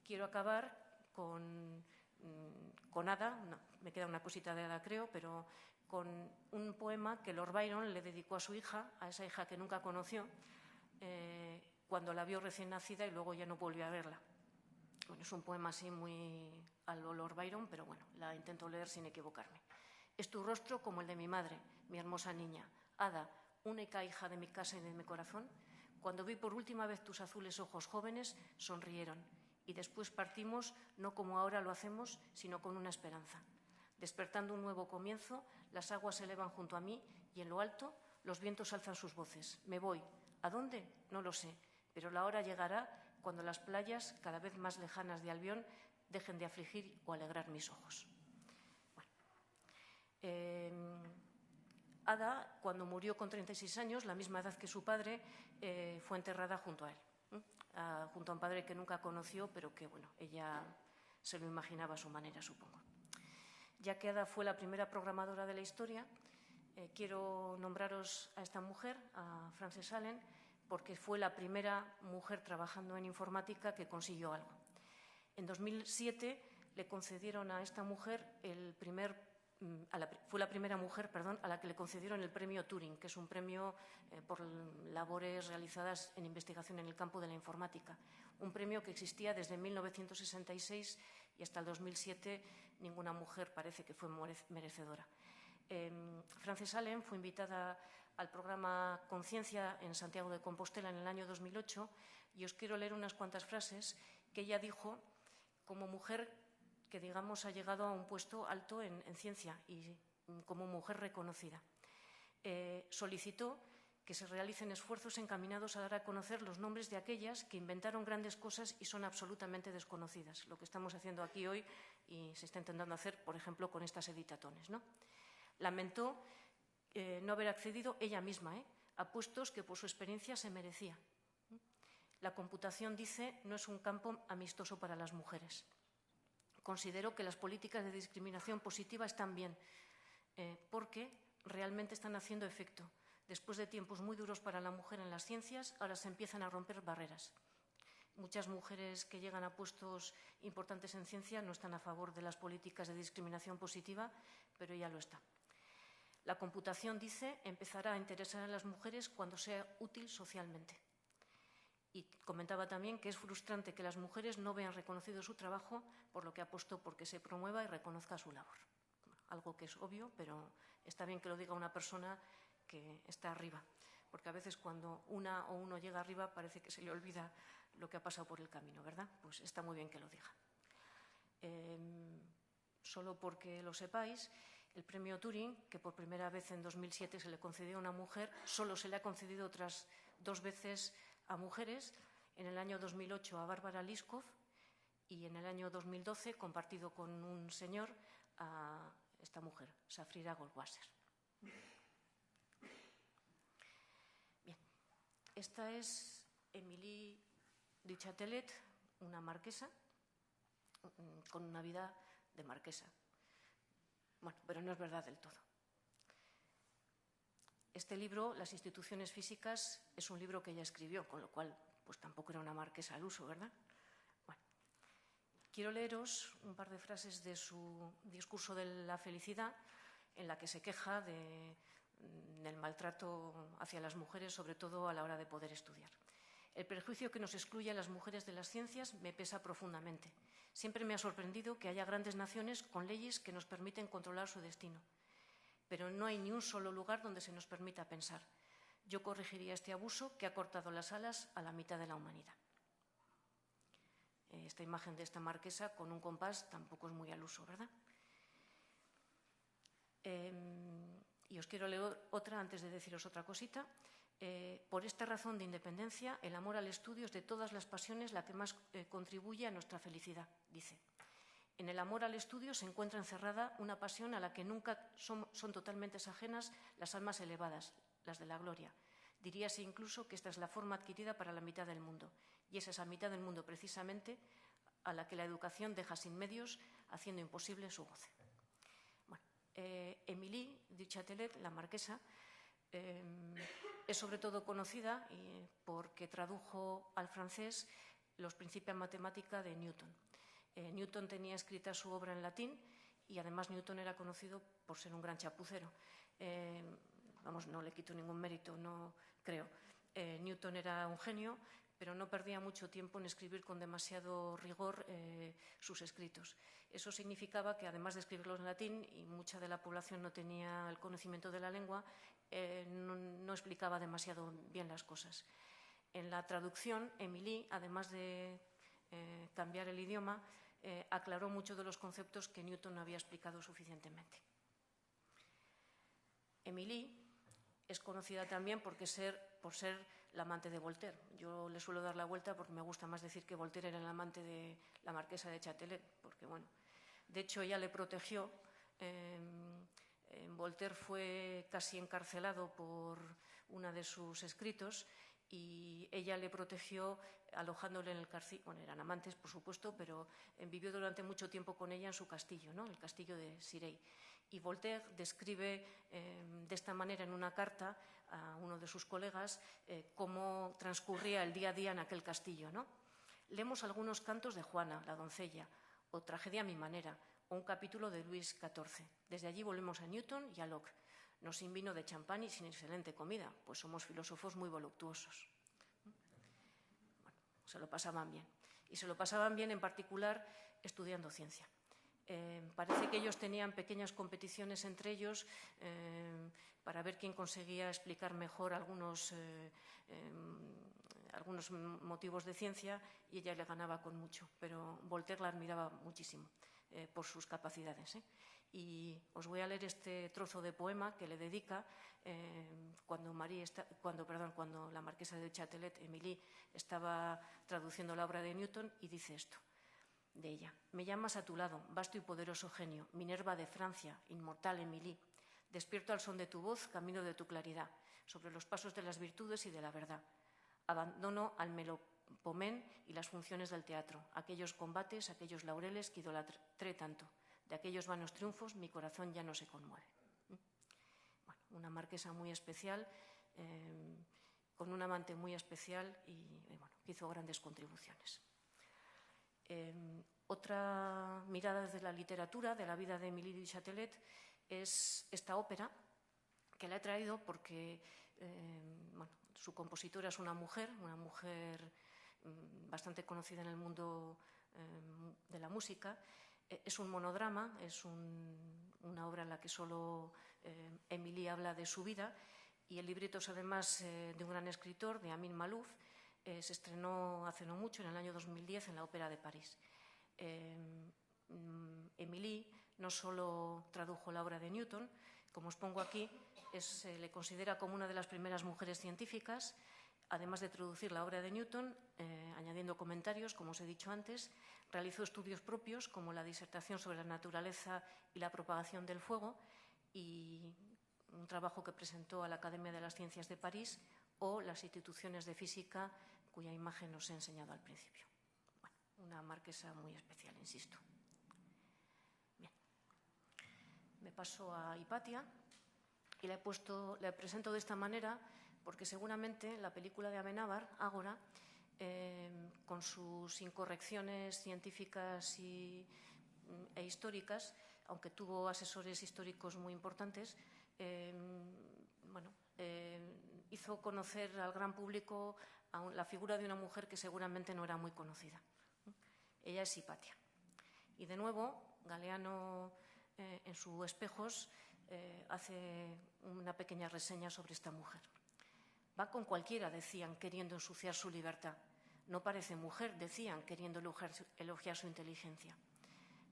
S2: quiero acabar con Ada, me queda una cosita de Ada creo, pero con un poema que Lord Byron le dedicó a su hija, a esa hija que nunca conoció, cuando la vio recién nacida y luego ya no volvió a verla. Bueno, es un poema así muy a lo Lord Byron, pero bueno, la intento leer sin equivocarme. Es tu rostro como el de mi madre, mi hermosa niña, Ada, única hija de mi casa y de mi corazón. Cuando vi por última vez tus azules ojos jóvenes, sonrieron, y después partimos, no como ahora lo hacemos, sino con una esperanza. Despertando un nuevo comienzo, las aguas se elevan junto a mí y en lo alto los vientos alzan sus voces. Me voy. ¿A dónde? No lo sé, pero la hora llegará cuando las playas, cada vez más lejanas de Albión, dejen de afligir o alegrar mis ojos. Bueno. Ada, cuando murió con 36 años, la misma edad que su padre, fue enterrada junto a él, junto a un padre que nunca conoció, pero que, bueno, ella se lo imaginaba a su manera, supongo. Ya que Ada fue la primera programadora de la historia, quiero nombraros a esta mujer, a Frances Allen, porque fue la primera mujer trabajando en informática que consiguió algo. En 2007 le concedieron a esta mujer fue la primera mujer, a la que le concedieron el premio Turing, que es un premio por labores realizadas en investigación en el campo de la informática. Un premio que existía desde 1966 y hasta el 2007 ninguna mujer parece que fue merecedora. Frances Allen fue invitada al programa Conciencia en Santiago de Compostela en el año 2008 y os quiero leer unas cuantas frases que ella dijo como mujer que, digamos, ha llegado a un puesto alto en ciencia y como mujer reconocida. Solicitó que se realicen esfuerzos encaminados a dar a conocer los nombres de aquellas que inventaron grandes cosas y son absolutamente desconocidas, lo que estamos haciendo aquí hoy y se está intentando hacer, por ejemplo, con estas editatones, ¿no? Lamentó no haber accedido ella misma a puestos que por su experiencia se merecía. La computación, dice, no es un campo amistoso para las mujeres. Considero que las políticas de discriminación positiva están bien, porque realmente están haciendo efecto. Después de tiempos muy duros para la mujer en las ciencias, ahora se empiezan a romper barreras. Muchas mujeres que llegan a puestos importantes en ciencia no están a favor de las políticas de discriminación positiva, pero ella lo está. La computación, dice, empezará a interesar a las mujeres cuando sea útil socialmente. Y comentaba también que es frustrante que las mujeres no vean reconocido su trabajo, por lo que apostó por que se promueva y reconozca su labor. Algo que es obvio, pero está bien que lo diga una persona que está arriba, porque a veces cuando una o uno llega arriba parece que se le olvida lo que ha pasado por el camino, ¿verdad? Pues está muy bien que lo diga. Solo porque lo sepáis, el premio Turing, que por primera vez en 2007 se le concedió a una mujer, solo se le ha concedido otras 2 veces a mujeres, en el año 2008 a Bárbara Liskov y en el año 2012 compartido con un señor a esta mujer, Safrira Goldwasser. Bien, esta es Émilie du Châtelet, una marquesa, con una vida de marquesa. Bueno, pero no es verdad del todo. Este libro, Las instituciones físicas, es un libro que ella escribió, con lo cual pues tampoco era una marquesa al uso, ¿verdad? Bueno, quiero leeros un par de frases de su discurso de la felicidad, en la que se queja del maltrato hacia las mujeres, sobre todo a la hora de poder estudiar. El prejuicio que nos excluye a las mujeres de las ciencias me pesa profundamente. Siempre me ha sorprendido que haya grandes naciones con leyes que nos permiten controlar su destino. Pero no hay ni un solo lugar donde se nos permita pensar. Yo corregiría este abuso que ha cortado las alas a la mitad de la humanidad. Esta imagen de esta marquesa con un compás tampoco es muy al uso, ¿verdad? Y os quiero leer otra antes de deciros otra cosita. Por esta razón de independencia, el amor al estudio es de todas las pasiones la que más contribuye a nuestra felicidad, dice. En el amor al estudio se encuentra encerrada una pasión a la que nunca son totalmente ajenas las almas elevadas, las de la gloria. Diríase incluso que esta es la forma adquirida para la mitad del mundo, y es esa mitad del mundo precisamente a la que la educación deja sin medios, haciendo imposible su goce. Bueno, Émilie du Châtelet, la marquesa, es sobre todo conocida porque tradujo al francés los Principia Mathematica de Newton. Newton tenía escrita su obra en latín y además Newton era conocido por ser un gran chapucero. Vamos, no le quito ningún mérito, no creo. Newton era un genio, pero no perdía mucho tiempo en escribir con demasiado rigor sus escritos. Eso significaba que, además de escribirlos en latín, y mucha de la población no tenía el conocimiento de la lengua, no explicaba demasiado bien las cosas. En la traducción, Émilie, además de cambiar el idioma, aclaró muchos de los conceptos que Newton no había explicado suficientemente. Émilie es conocida también por ser la amante de Voltaire. Yo le suelo dar la vuelta porque me gusta más decir que Voltaire era el amante de la marquesa de Châtelet, porque bueno, de hecho ella le protegió. Voltaire fue casi encarcelado por uno de sus escritos y ella le protegió alojándole en el castillo. Bueno, eran amantes, por supuesto, pero vivió durante mucho tiempo con ella en su castillo, ¿no? El castillo de Cirey. Y Voltaire describe de esta manera en una carta a uno de sus colegas cómo transcurría el día a día en aquel castillo, ¿no? Leemos algunos cantos de Juana, la doncella, o Tragedia a mi manera, o un capítulo de Luis XIV. Desde allí volvemos a Newton y a Locke. No sin vino de champán y sin excelente comida, pues somos filósofos muy voluptuosos. Bueno, se lo pasaban bien. Y se lo pasaban bien en particular estudiando ciencia. Parece que ellos tenían pequeñas competiciones entre ellos para ver quién conseguía explicar mejor algunos motivos de ciencia, y ella le ganaba con mucho, pero Voltaire la admiraba muchísimo por sus capacidades. Y os voy a leer este trozo de poema que le dedica cuando la marquesa de Châtelet, Émilie, estaba traduciendo la obra de Newton, y dice esto de ella: me llamas a tu lado, vasto y poderoso genio, Minerva de Francia, inmortal Émilie. Despierto al son de tu voz, camino de tu claridad, sobre los pasos de las virtudes y de la verdad. Abandono al melopomén y las funciones del teatro, aquellos combates, aquellos laureles que idolatré tanto. De aquellos vanos triunfos mi corazón ya no se conmueve. Bueno, una marquesa muy especial, con un amante muy especial y bueno, que hizo grandes contribuciones. Otra mirada desde la literatura de la vida de Émilie du Châtelet es esta ópera, que la he traído porque bueno, su compositora es una mujer bastante conocida en el mundo de la música. Es un monodrama, es una obra en la que solo Émilie habla de su vida, y el libreto es además de un gran escritor, de Amin Malouf. Se estrenó hace no mucho, en el año 2010, en la Ópera de París. Émilie no solo tradujo la obra de Newton, como os pongo aquí, se le considera como una de las primeras mujeres científicas. Además de traducir la obra de Newton, añadiendo comentarios, como os he dicho antes, realizó estudios propios, como la disertación sobre la naturaleza y la propagación del fuego, y un trabajo que presentó a la Academia de las Ciencias de París, o las instituciones de física, cuya imagen os he enseñado al principio. Bueno, una marquesa muy especial, insisto. Bien. Me paso a Hipatia y la presento de esta manera porque seguramente la película de Amenábar, Ágora, con sus incorrecciones científicas e históricas, aunque tuvo asesores históricos muy importantes, hizo conocer al gran público la figura de una mujer que seguramente no era muy conocida. Ella es Hipatia. Y de nuevo, Galeano, en sus Espejos, hace una pequeña reseña sobre esta mujer. Va con cualquiera, decían, queriendo ensuciar su libertad. No parece mujer, decían, queriendo elogiar su inteligencia.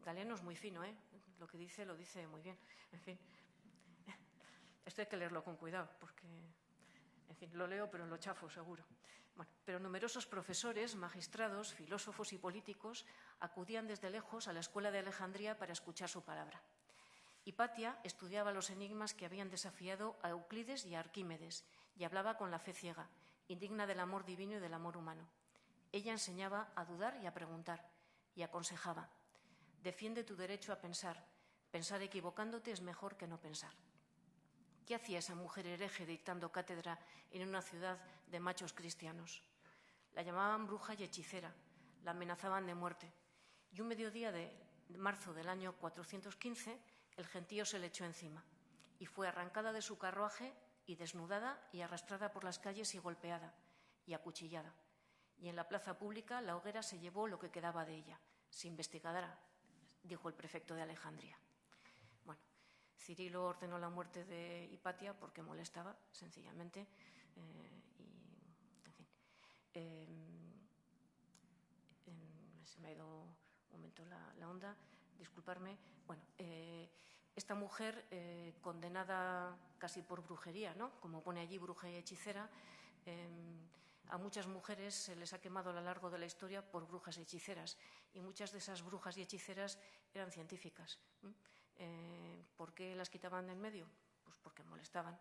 S2: Galeano es muy fino, ¿eh? Lo que dice, lo dice muy bien. En fin, esto hay que leerlo con cuidado, porque, en fin, lo leo, pero lo chafo, seguro. Bueno, pero numerosos profesores, magistrados, filósofos y políticos acudían desde lejos a la escuela de Alejandría para escuchar su palabra. Hipatia estudiaba los enigmas que habían desafiado a Euclides y a Arquímedes y hablaba con la fe ciega, indigna del amor divino y del amor humano. Ella enseñaba a dudar y a preguntar, y aconsejaba: defiende tu derecho a pensar. Pensar equivocándote es mejor que no pensar. ¿Qué hacía esa mujer hereje dictando cátedra en una ciudad de machos cristianos? La llamaban bruja y hechicera, la amenazaban de muerte. Y un mediodía de marzo del año 415, el gentío se le echó encima y fue arrancada de su carruaje y desnudada y arrastrada por las calles y golpeada y acuchillada. Y en la plaza pública la hoguera se llevó lo que quedaba de ella. Se investigará, dijo el prefecto de Alejandría. Bueno, Cirilo ordenó la muerte de Hipatia porque molestaba, sencillamente, se me ha ido un momento la onda, disculparme. Bueno, esta mujer, condenada casi por brujería, ¿no? Como pone allí, bruja y hechicera, a muchas mujeres se les ha quemado a lo largo de la historia por brujas y hechiceras, y muchas de esas brujas y hechiceras eran científicas. ¿Por qué las quitaban de en medio? Pues porque molestaban.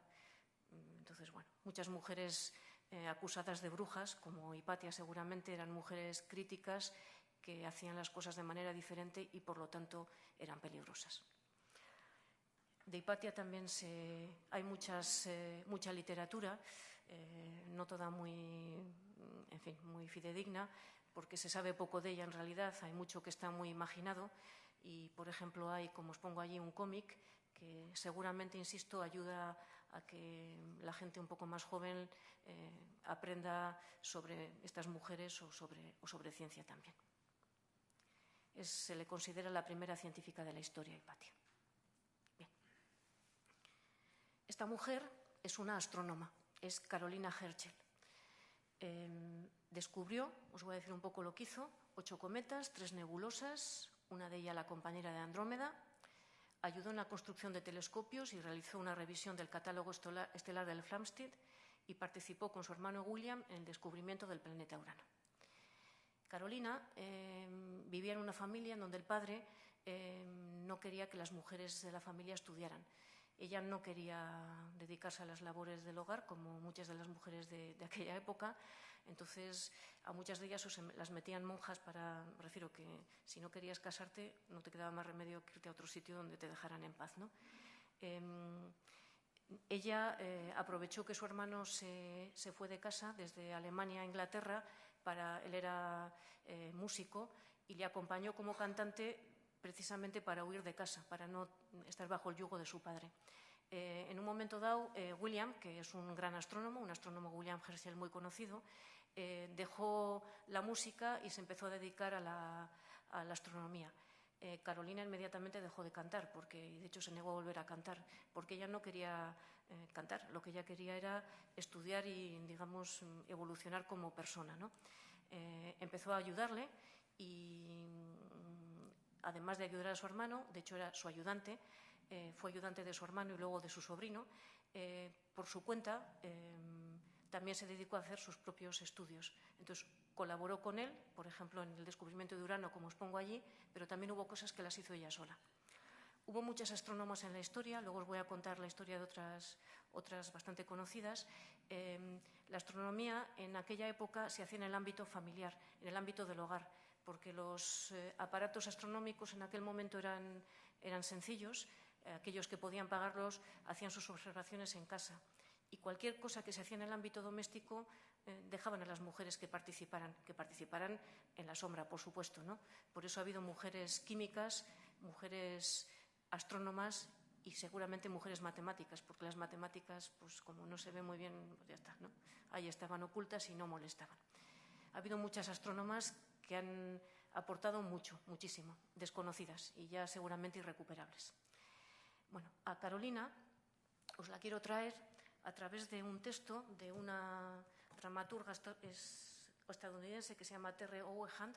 S2: Entonces, bueno, muchas mujeres acusadas de brujas, como Hipatia seguramente, eran mujeres críticas que hacían las cosas de manera diferente y, por lo tanto, eran peligrosas. De Hipatia también hay mucha literatura, no toda muy fidedigna, porque se sabe poco de ella en realidad. Hay mucho que está muy imaginado y, por ejemplo, hay, como os pongo allí, un cómic que seguramente, insisto, ayuda a que la gente un poco más joven aprenda sobre estas mujeres o sobre ciencia también. Se le considera la primera científica de la historia, Hipatia. Bien. Esta mujer es una astrónoma, es Carolina Herschel. Descubrió, os voy a decir un poco lo que hizo, 8 cometas, 3 nebulosas, una de ellas la compañera de Andrómeda. Ayudó en la construcción de telescopios y realizó una revisión del catálogo estelar del Flamsteed y participó con su hermano William en el descubrimiento del planeta Urano. Carolina vivía en una familia en donde el padre no quería que las mujeres de la familia estudiaran. Ella no quería dedicarse a las labores del hogar, como muchas de las mujeres de aquella época. Entonces, a muchas de ellas las metían monjas refiero que si no querías casarte, no te quedaba más remedio que irte a otro sitio donde te dejaran en paz, ¿no? Ella aprovechó que su hermano se fue de casa desde Alemania a Inglaterra. Él era músico y le acompañó como cantante precisamente para huir de casa, para no estar bajo el yugo de su padre. En un momento dado, William, que es un gran astrónomo, un astrónomo William Herschel muy conocido, dejó la música y se empezó a dedicar a la astronomía. Carolina inmediatamente dejó de cantar, de hecho se negó a volver a cantar, porque ella no quería cantar, lo que ella quería era estudiar y, digamos, evolucionar como persona, ¿no? Empezó a ayudarle y, además de ayudar a su hermano, de hecho era su ayudante, fue ayudante de su hermano y luego de su sobrino, por su cuenta también se dedicó a hacer sus propios estudios. Entonces, colaboró con él, por ejemplo, en el descubrimiento de Urano, como os pongo allí, pero también hubo cosas que las hizo ella sola. Hubo muchas astrónomas en la historia, luego os voy a contar la historia de otras bastante conocidas. La astronomía en aquella época se hacía en el ámbito familiar, en el ámbito del hogar, porque los aparatos astronómicos en aquel momento eran sencillos, aquellos que podían pagarlos hacían sus observaciones en casa. Y cualquier cosa que se hacía en el ámbito doméstico dejaban a las mujeres que participaran en la sombra, por supuesto, ¿no? Por eso ha habido mujeres químicas, mujeres astrónomas y seguramente mujeres matemáticas, porque las matemáticas, pues como no se ve muy bien, pues ya está, ¿no? Ahí estaban ocultas y no molestaban. Ha habido muchas astrónomas que han aportado mucho, muchísimo, desconocidas y ya seguramente irrecuperables. Bueno, a Carolina os la quiero traer a través de un texto de una dramaturga estadounidense que se llama Terry Owen,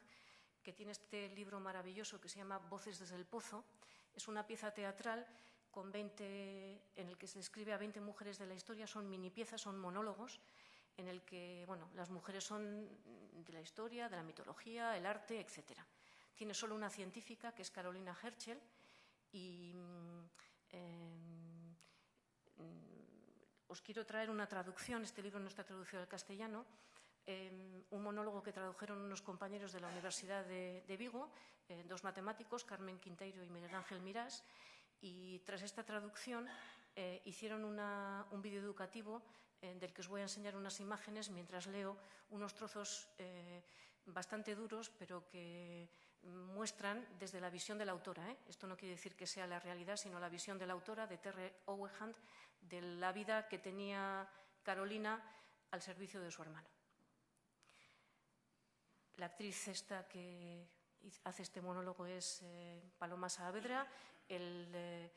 S2: que tiene este libro maravilloso que se llama Voces desde el Pozo. Es una pieza teatral en el que se describe a 20 mujeres de la historia, son mini piezas, son monólogos, en el que las mujeres son de la historia, de la mitología, el arte, etc. Tiene solo una científica, que es Carolina Herschel, y os quiero traer una traducción, este libro no está traducido al castellano, un monólogo que tradujeron unos compañeros de la Universidad de Vigo, dos matemáticos, Carmen Quinteiro y Miguel Ángel Mirás, y tras esta traducción hicieron un vídeo educativo del que os voy a enseñar unas imágenes mientras leo unos trozos bastante duros, pero que muestran desde la visión de la autora. Esto no quiere decir que sea la realidad, sino la visión de la autora, de Terry Owen, de la vida que tenía Carolina al servicio de su hermano. La actriz esta que hace este monólogo es Paloma Saavedra. El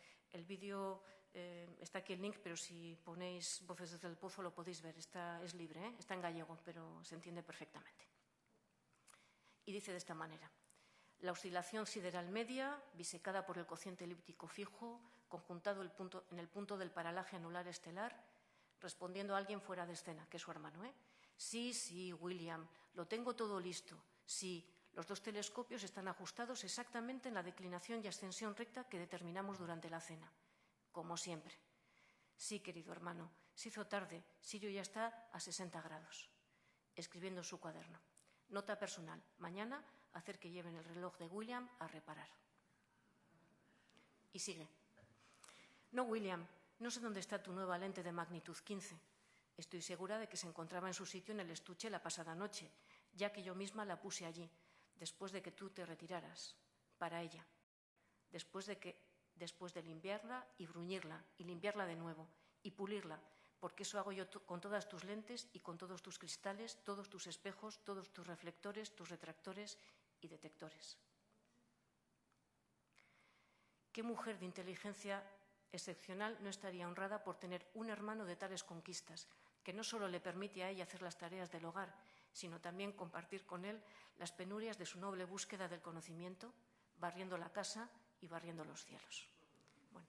S2: vídeo está aquí el link, pero si ponéis Voces desde el Pozo lo podéis ver. Es libre, está en gallego, pero se entiende perfectamente. Y dice de esta manera: la oscilación sideral media, bisecada por el cociente elíptico fijo, conjuntado en el punto del paralaje anular estelar, respondiendo a alguien fuera de escena, que es su hermano. Sí, sí, William, lo tengo todo listo. Sí, los dos telescopios están ajustados exactamente en la declinación y ascensión recta que determinamos durante la cena, como siempre. Sí, querido hermano, se hizo tarde, Sirio ya está a 60 grados. Escribiendo en su cuaderno. Nota personal, mañana hacer que lleven el reloj de William a reparar. Y sigue. No, William, no sé dónde está tu nueva lente de magnitud 15. Estoy segura de que se encontraba en su sitio en el estuche la pasada noche, ya que yo misma la puse allí, después de que tú te retiraras, para ella. Después de limpiarla y bruñirla, y limpiarla de nuevo, y pulirla, porque eso hago yo con todas tus lentes y con todos tus cristales, todos tus espejos, todos tus reflectores, tus retractores y detectores. ¿Qué mujer de inteligencia excepcional no estaría honrada por tener un hermano de tales conquistas, que no solo le permite a ella hacer las tareas del hogar, sino también compartir con él las penurias de su noble búsqueda del conocimiento, barriendo la casa y barriendo los cielos? Bueno,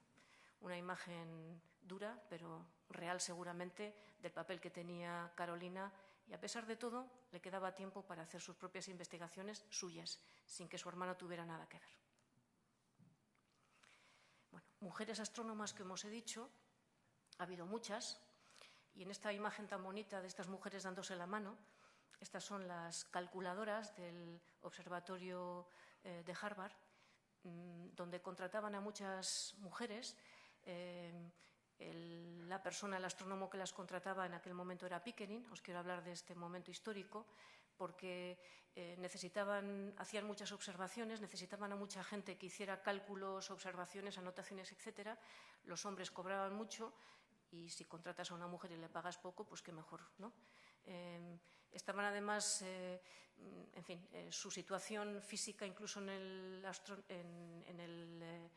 S2: una imagen dura, pero real seguramente, del papel que tenía Carolina, y a pesar de todo le quedaba tiempo para hacer sus propias investigaciones suyas, sin que su hermano tuviera nada que ver. Bueno, mujeres astrónomas, que os he dicho, ha habido muchas, y en esta imagen tan bonita de estas mujeres dándose la mano, estas son las calculadoras del observatorio de Harvard, donde contrataban a muchas mujeres. El astrónomo que las contrataba en aquel momento era Pickering. Os quiero hablar de este momento histórico porque hacían muchas observaciones, necesitaban a mucha gente que hiciera cálculos, observaciones, anotaciones, etcétera. Los hombres cobraban mucho y si contratas a una mujer y le pagas poco, pues qué mejor, ¿no? Estaban además, su situación física incluso en el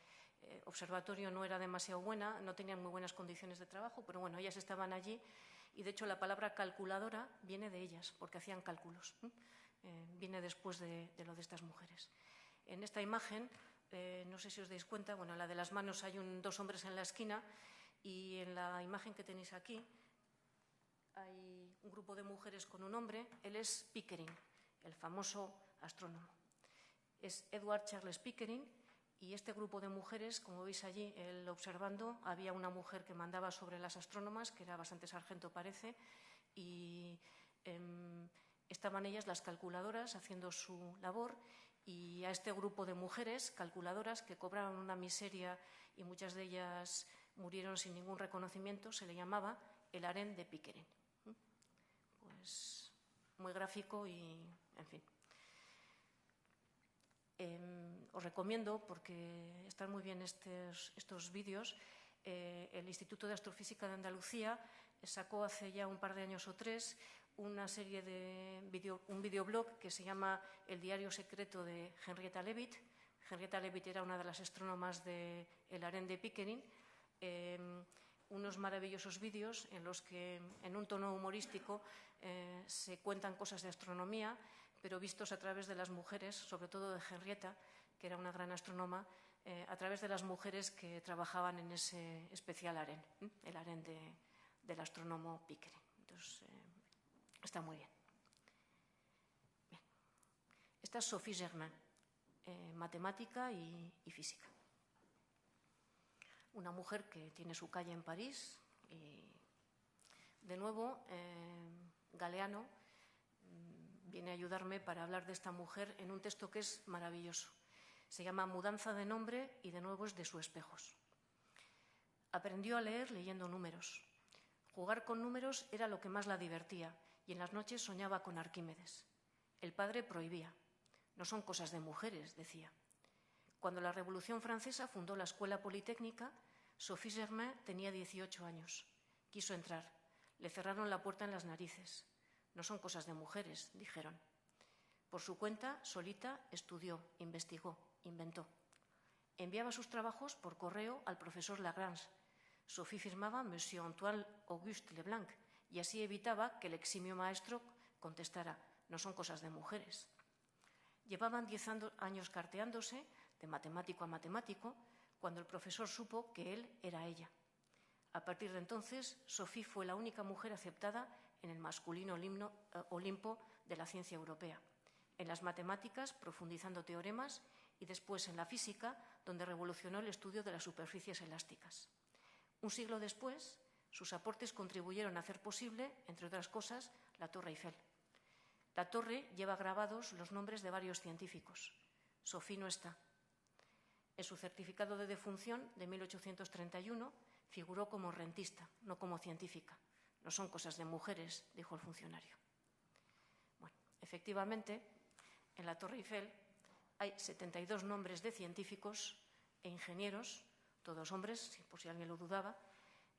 S2: observatorio no era demasiado buena, no tenían muy buenas condiciones de trabajo, pero bueno, ellas estaban allí y de hecho la palabra calculadora viene de ellas, porque hacían cálculos. Viene después de lo de estas mujeres. En esta imagen, no sé si os dais cuenta, bueno, en la de las manos hay dos hombres en la esquina y en la imagen que tenéis aquí hay un grupo de mujeres con un hombre. Él es Pickering, el famoso astrónomo. Es Edward Charles Pickering, y este grupo de mujeres, como veis allí, él observando, había una mujer que mandaba sobre las astrónomas, que era bastante sargento parece, y estaban ellas, las calculadoras, haciendo su labor, y a este grupo de mujeres calculadoras que cobraban una miseria y muchas de ellas murieron sin ningún reconocimiento, se le llamaba el harén de Pickering. Pues muy gráfico y, en fin. Os recomiendo, porque están muy bien estos vídeos, el Instituto de Astrofísica de Andalucía sacó hace ya un par de años o 3 una serie de un videoblog que se llama El diario secreto de Henrietta Leavitt. Henrietta Leavitt era una de las astrónomas del harén de Pickering. Unos maravillosos vídeos en los que, en un tono humorístico, se cuentan cosas de astronomía, pero vistos a través de las mujeres, sobre todo de Henrietta, que era una gran astrónoma, a través de las mujeres que trabajaban en ese especial harén, el harén del astrónomo Pickering. Entonces, está muy bien. Bien. Esta es Sophie Germain, matemática y física. Una mujer que tiene su calle en París y, de nuevo, Galeano viene a ayudarme para hablar de esta mujer en un texto que es maravilloso. Se llama Mudanza de nombre y, de nuevo, es de sus espejos. Aprendió a leer leyendo números. Jugar con números era lo que más la divertía y en las noches soñaba con Arquímedes. El padre prohibía. No son cosas de mujeres, decía. Cuando la Revolución Francesa fundó la Escuela Politécnica, Sophie Germain tenía 18 años. Quiso entrar. Le cerraron la puerta en las narices. No son cosas de mujeres, dijeron. Por su cuenta, solita, estudió, investigó, inventó. Enviaba sus trabajos por correo al profesor Lagrange. Sophie firmaba Monsieur Antoine Auguste Leblanc y así evitaba que el eximio maestro contestara: no son cosas de mujeres. Llevaban 10 años carteándose, de matemático a matemático, cuando el profesor supo que él era ella. A partir de entonces, Sophie fue la única mujer aceptada en el masculino Olimpo de la ciencia europea. En las matemáticas, profundizando teoremas, y después en la física, donde revolucionó el estudio de las superficies elásticas. Un siglo después, sus aportes contribuyeron a hacer posible, entre otras cosas, la Torre Eiffel. La torre lleva grabados los nombres de varios científicos. Sophie no está. En su certificado de defunción de 1831 figuró como rentista, no como científica. No son cosas de mujeres, dijo el funcionario. Bueno, efectivamente, en la Torre Eiffel hay 72 nombres de científicos e ingenieros, todos hombres, por si alguien lo dudaba,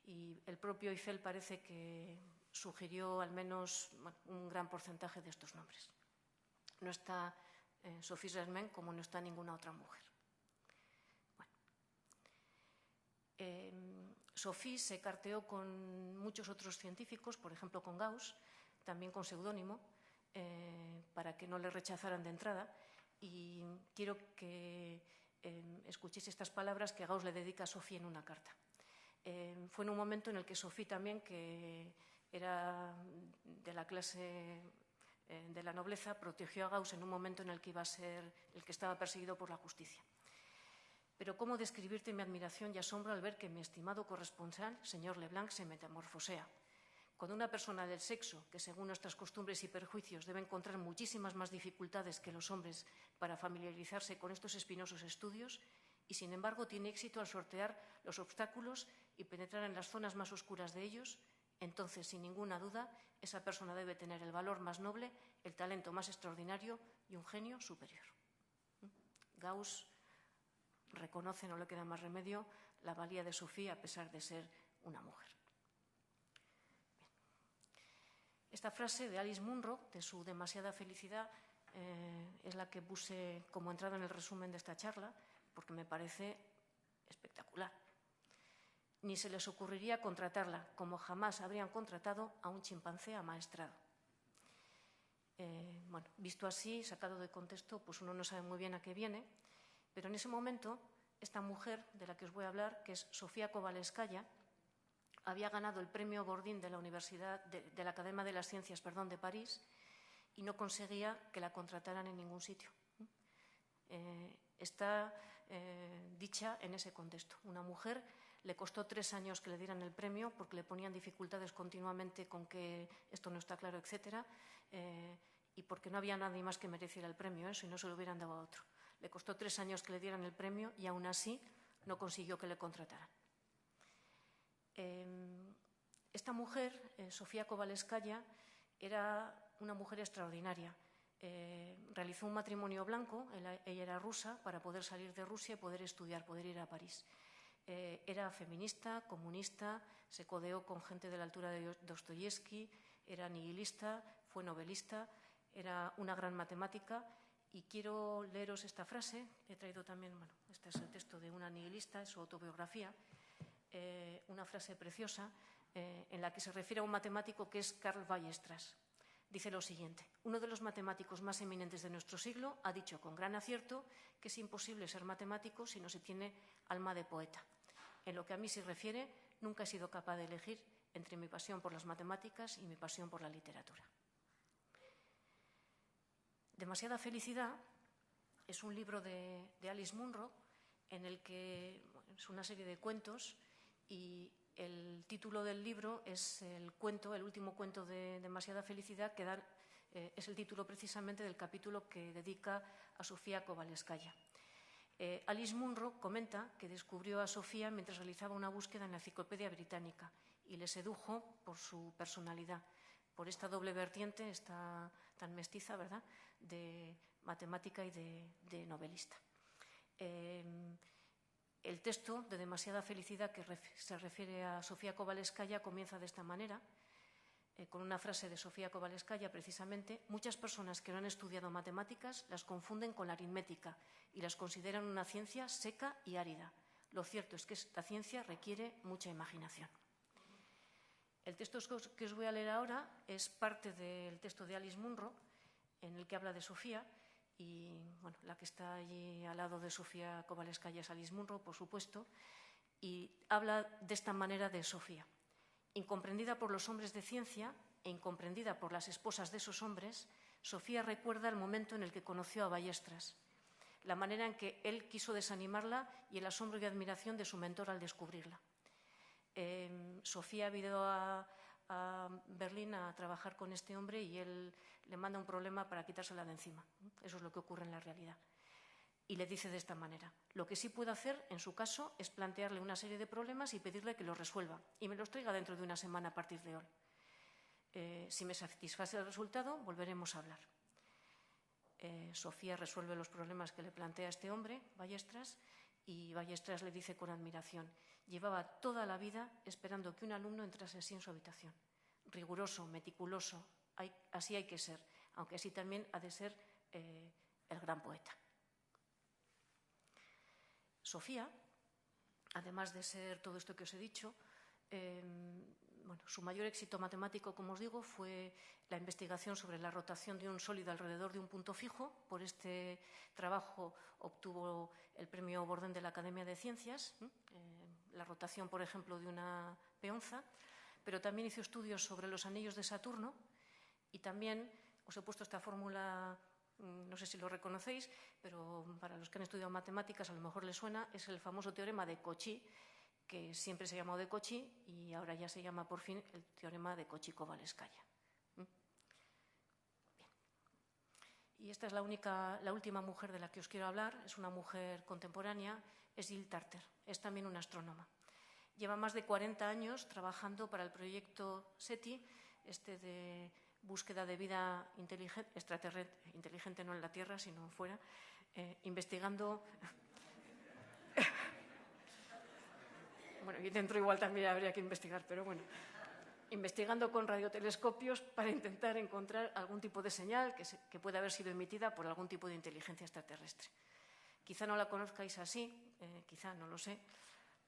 S2: y el propio Eiffel parece que sugirió al menos un gran porcentaje de estos nombres. No está Sophie Germain como no está ninguna otra mujer. Bueno. Sophie se carteó con muchos otros científicos, por ejemplo con Gauss, también con seudónimo, para que no le rechazaran de entrada. Y quiero que escuchéis estas palabras que Gauss le dedica a Sophie en una carta. Fue en un momento en el que Sophie también, que era de la clase de la nobleza, protegió a Gauss en un momento en el que iba a ser el que estaba perseguido por la justicia. Pero cómo describirte mi admiración y asombro al ver que mi estimado corresponsal, señor Leblanc, se metamorfosea. Cuando una persona del sexo, que según nuestras costumbres y perjuicios debe encontrar muchísimas más dificultades que los hombres para familiarizarse con estos espinosos estudios, y sin embargo tiene éxito al sortear los obstáculos y penetrar en las zonas más oscuras de ellos, entonces, sin ninguna duda, esa persona debe tener el valor más noble, el talento más extraordinario y un genio superior. Gauss reconoce, no le queda más remedio, la valía de Sophie a pesar de ser una mujer. Bien. Esta frase de Alice Munro, de su demasiada felicidad, es la que puse como entrada en el resumen de esta charla, porque me parece espectacular. Ni se les ocurriría contratarla, como jamás habrían contratado a un chimpancé amaestrado. Bueno, visto así, sacado de contexto, pues uno no sabe muy bien a qué viene, pero en ese momento, esta mujer de la que os voy a hablar, que es Sofía Kovalevskaya, había ganado el premio Bordín de la de la Academia de las Ciencias, de París, y no conseguía que la contrataran en ningún sitio. Está dicha en ese contexto. Una mujer, le costó 3 años que le dieran el premio porque le ponían dificultades continuamente con que esto no está claro, etcétera, y porque no había nadie más que mereciera el premio, si no se lo hubieran dado a otro. Le costó 3 años que le dieran el premio y aún así no consiguió que le contrataran. Esta mujer, Sofía Kovalevskaya, era una mujer extraordinaria. Realizó un matrimonio blanco, ella era rusa, para poder salir de Rusia y poder estudiar, poder ir a París. Era feminista, comunista, se codeó con gente de la altura de Dostoyevsky, era nihilista, fue novelista, era una gran matemática. Y quiero leeros esta frase, he traído también, este es el texto de una nihilista, es su autobiografía, una frase preciosa en la que se refiere a un matemático que es Karl Weierstrass. Dice lo siguiente: uno de los matemáticos más eminentes de nuestro siglo ha dicho con gran acierto que es imposible ser matemático si no se tiene alma de poeta. En lo que a mí se refiere, nunca he sido capaz de elegir entre mi pasión por las matemáticas y mi pasión por la literatura. Demasiada felicidad es un libro de Alice Munro en el que es una serie de cuentos y el título del libro es el último cuento de Demasiada felicidad, que es el título precisamente del capítulo que dedica a Sofía Kovalevskaya. Alice Munro comenta que descubrió a Sofía mientras realizaba una búsqueda en la Enciclopedia Británica y le sedujo por su personalidad, por esta doble vertiente, esta tan mestiza, ¿verdad?, de matemática y de novelista. El texto de Demasiada felicidad, que se refiere a Sofía Kovalevskaya, comienza de esta manera, con una frase de Sofía Kovalevskaya precisamente: muchas personas que no han estudiado matemáticas las confunden con la aritmética y las consideran una ciencia seca y árida. Lo cierto es que esta ciencia requiere mucha imaginación. El texto que os voy a leer ahora es parte del texto de Alice Munro, en el que habla de Sofía, y la que está allí al lado de Sofía Kovalevskaya es Alice Munro, por supuesto, y habla de esta manera de Sofía. Incomprendida por los hombres de ciencia e incomprendida por las esposas de esos hombres, Sofía recuerda el momento en el que conoció a Weierstrass, la manera en que él quiso desanimarla y el asombro y admiración de su mentor al descubrirla. Sofía ha ido a Berlín a trabajar con este hombre y él le manda un problema para quitársela de encima. Eso es lo que ocurre en la realidad. Y le dice de esta manera: lo que sí puedo hacer, en su caso, es plantearle una serie de problemas y pedirle que los resuelva y me los traiga dentro de una semana a partir de hoy. Si me satisface el resultado, volveremos a hablar. Sofía resuelve los problemas que le plantea este hombre, Weierstrass, y Weierstrass le dice con admiración: llevaba toda la vida esperando que un alumno entrase así en su habitación. Riguroso, meticuloso, así hay que ser, aunque así también ha de ser el gran poeta. Sofía, además de ser todo esto que os he dicho, su mayor éxito matemático, como os digo, fue la investigación sobre la rotación de un sólido alrededor de un punto fijo. Por este trabajo obtuvo el premio Bordín de la Academia de Ciencias, la rotación, por ejemplo, de una peonza, pero también hizo estudios sobre los anillos de Saturno y también os he puesto esta fórmula, no sé si lo reconocéis, pero para los que han estudiado matemáticas a lo mejor les suena, es el famoso teorema de Cauchy, que siempre se ha llamado de Cauchy y ahora ya se llama por fin el teorema de Cauchy-Kovalevskaya. Bien. Y esta es la última mujer de la que os quiero hablar, es una mujer contemporánea, es Jill Tarter, es también una astrónoma. Lleva más de 40 años trabajando para el proyecto SETI, de búsqueda de vida extraterrestre, inteligente no en la Tierra, sino fuera, investigando... Bueno, y dentro igual también habría que investigar, pero bueno, investigando con radiotelescopios para intentar encontrar algún tipo de señal que pueda haber sido emitida por algún tipo de inteligencia extraterrestre. Quizá no la conozcáis así, quizá, no lo sé,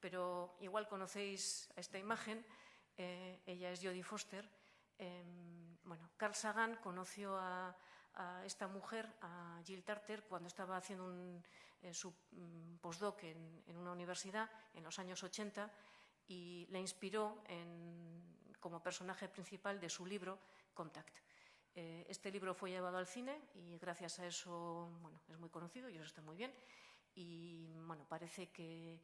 S2: pero igual conocéis a esta imagen. Ella es Jodie Foster. Carl Sagan conoció a esta mujer, a Jill Tarter, cuando estaba haciendo su postdoc en una universidad en los años 80 y la inspiró como personaje principal de su libro Contact. Este libro fue llevado al cine y gracias a eso, bueno, es muy conocido y eso está muy bien. Y bueno, parece que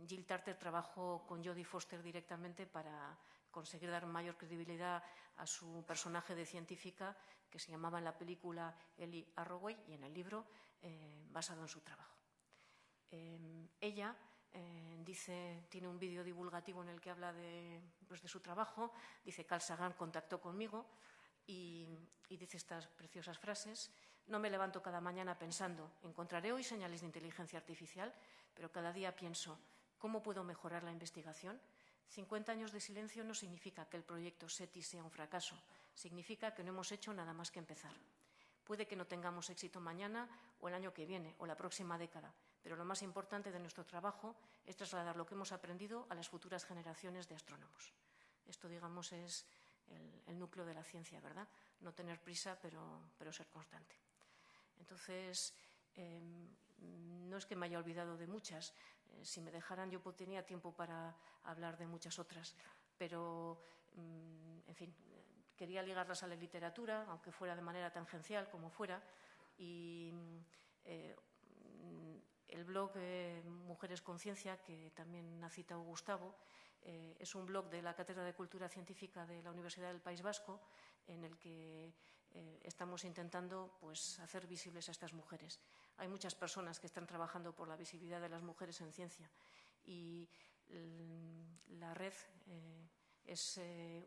S2: Jill Tarter trabajó con Jodie Foster directamente para conseguir dar mayor credibilidad a su personaje de científica, que se llamaba en la película Ellie Arroway y en el libro basado en su trabajo. Ella tiene un vídeo divulgativo en el que habla de su trabajo. Dice: Carl Sagan contactó conmigo y dice estas preciosas frases: no me levanto cada mañana pensando, encontraré hoy señales de inteligencia artificial, pero cada día pienso, ¿cómo puedo mejorar la investigación? 50 años de silencio no significa que el proyecto SETI sea un fracaso, significa que no hemos hecho nada más que empezar. Puede que no tengamos éxito mañana o el año que viene o la próxima década, pero lo más importante de nuestro trabajo es trasladar lo que hemos aprendido a las futuras generaciones de astrónomos. Esto, digamos, es el núcleo de la ciencia, ¿verdad? No tener prisa, pero ser constante. Entonces, no es que me haya olvidado de muchas. Si me dejaran, yo tenía tiempo para hablar de muchas otras. Pero, en fin, quería ligarlas a la literatura, aunque fuera de manera tangencial, como fuera. Y el blog Mujeres Conciencia, que también ha citado Gustavo, es un blog de la Cátedra de Cultura Científica de la Universidad del País Vasco, en el que estamos intentando, pues, hacer visibles a estas mujeres. Hay muchas personas que están trabajando por la visibilidad de las mujeres en ciencia y la red es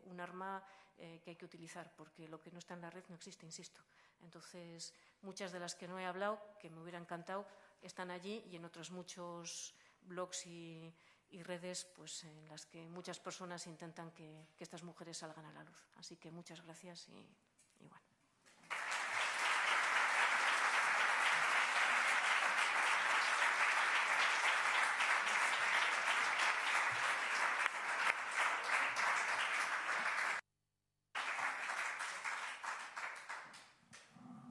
S2: un arma que hay que utilizar, porque lo que no está en la red no existe, insisto. Entonces, muchas de las que no he hablado, que me hubiera encantado, están allí, y en otros muchos blogs y redes, pues, en las que muchas personas intentan que estas mujeres salgan a la luz. Así que muchas gracias y bueno.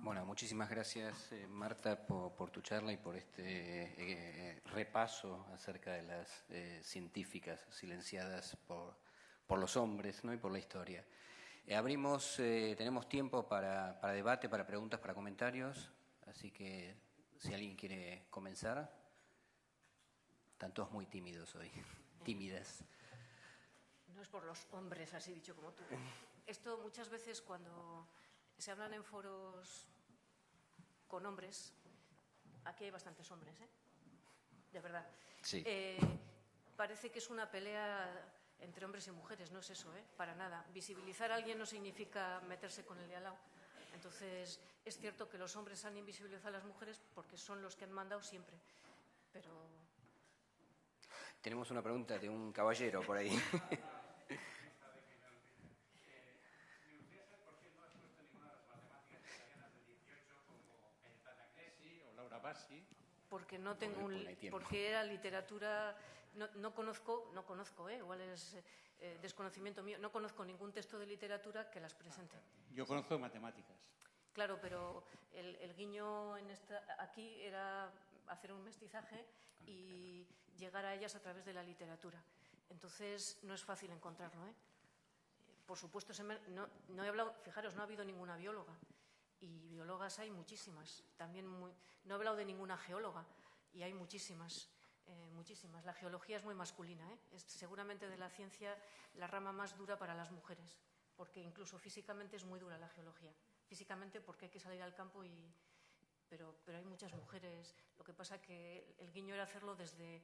S1: Bueno, muchísimas gracias, Marta, por tu charla y por este repaso acerca de las científicas silenciadas por los hombres, ¿no? Y por la historia. Tenemos tiempo para debate, para preguntas, para comentarios, así que si alguien quiere comenzar. Están todos muy tímidos hoy, tímidas.
S2: No es por los hombres, así dicho como tú. Esto muchas veces cuando se hablan en foros con hombres, aquí hay bastantes hombres, de verdad.
S1: Sí.
S2: Parece que es una pelea entre hombres y mujeres, no es eso, para nada. Visibilizar a alguien no significa meterse con el de al lado. Entonces, es cierto que los hombres han invisibilizado a las mujeres porque son los que han mandado siempre, pero...
S1: Tenemos una pregunta de un caballero por ahí.
S2: Porque no tengo porque era literatura, no conozco, igual es desconocimiento mío, no conozco ningún texto de literatura que las presente.
S3: Yo conozco matemáticas.
S2: Claro, pero el guiño aquí era hacer un mestizaje y llegar a ellas a través de la literatura. Entonces no es fácil encontrarlo, Por supuesto, no he hablado, fijaros, no ha habido ninguna bióloga. Y biólogas hay muchísimas. También no he hablado de ninguna geóloga y hay muchísimas, muchísimas. La geología es muy masculina, es seguramente de la ciencia la rama más dura para las mujeres, porque incluso físicamente es muy dura la geología. Físicamente porque hay que salir al campo pero hay muchas mujeres. Lo que pasa que el guiño era hacerlo desde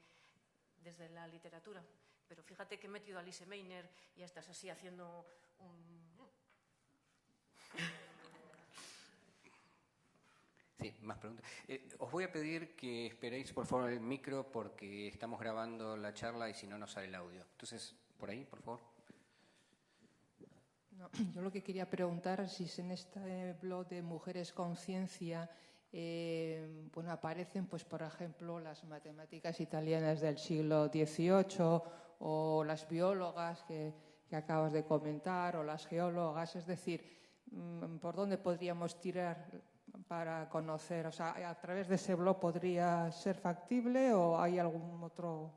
S2: la literatura. Pero fíjate que he metido a Lise Meitner y ya estás así haciendo un...
S1: Sí, más preguntas. Os voy a pedir que esperéis, por favor, el micro porque estamos grabando la charla y si no, no sale el audio. Entonces, por ahí, por favor.
S4: No, yo lo que quería preguntar es si en este blog de Mujeres Conciencia aparecen, pues, por ejemplo, las matemáticas italianas del siglo XVIII o las biólogas que acabas de comentar o las geólogas. Es decir, ¿por dónde podríamos tirar para conocer? O sea, ¿a través de ese blog podría ser factible o hay algún otro...?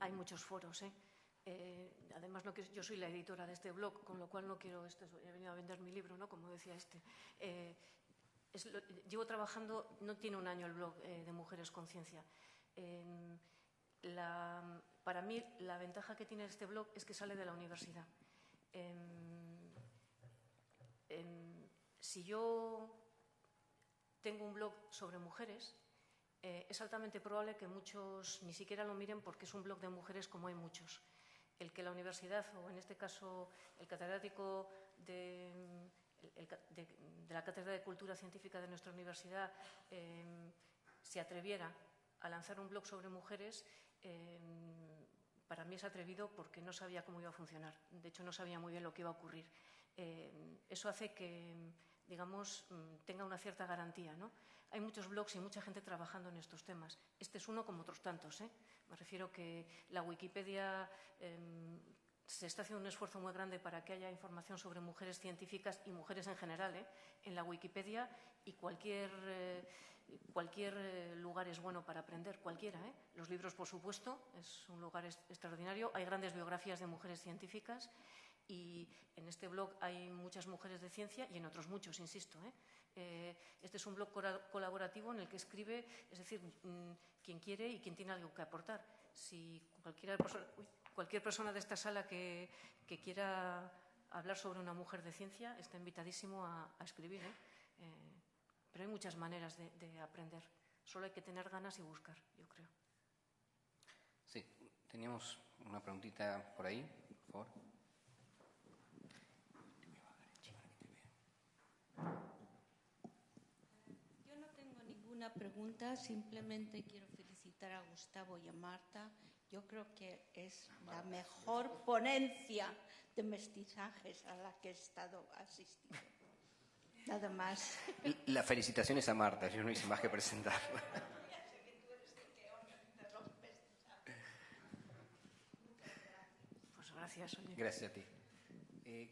S2: hay muchos foros, ¿eh? Además, yo soy la editora de este blog, con lo cual no quiero he venido a vender mi libro, ¿no? Como decía llevo trabajando, no tiene un año el blog de Mujeres Conciencia. Para mí, la ventaja que tiene este blog es que sale de la universidad. Si yo tengo un blog sobre mujeres, es altamente probable que muchos ni siquiera lo miren porque es un blog de mujeres como hay muchos. El que la universidad, o en este caso el catedrático de la Cátedra de Cultura Científica de nuestra universidad, se atreviera a lanzar un blog sobre mujeres, para mí es atrevido porque no sabía cómo iba a funcionar. De hecho, no sabía muy bien lo que iba a ocurrir. Eso hace que, digamos, tenga una cierta garantía, ¿no? Hay muchos blogs y mucha gente trabajando en estos temas. Este es uno como otros tantos, ¿eh? Me refiero que la Wikipedia se está haciendo un esfuerzo muy grande para que haya información sobre mujeres científicas y mujeres en general, en la Wikipedia, y cualquier lugar es bueno para aprender, cualquiera, ¿eh? Los libros, por supuesto, es un lugar extraordinario. Hay grandes biografías de mujeres científicas y en este blog hay muchas mujeres de ciencia y en otros muchos, insisto, ¿eh? Este es un blog colaborativo en el que escribe, es decir, quien quiere y quien tiene algo que aportar. Si cualquier persona de esta sala que quiera hablar sobre una mujer de ciencia está invitadísimo a escribir, ¿eh? Pero hay muchas maneras de aprender. Solo hay que tener ganas y buscar, yo creo.
S1: Sí, teníamos una preguntita por ahí, por favor.
S3: Yo no tengo ninguna pregunta, simplemente quiero felicitar a Gustavo y a Marta. Yo creo que es la mejor ponencia de mestizajes a la que he estado asistiendo. Nada más.
S1: La felicitación es a Marta, yo no hice más que presentarla.
S2: Pues gracias, oye.
S1: Gracias a ti.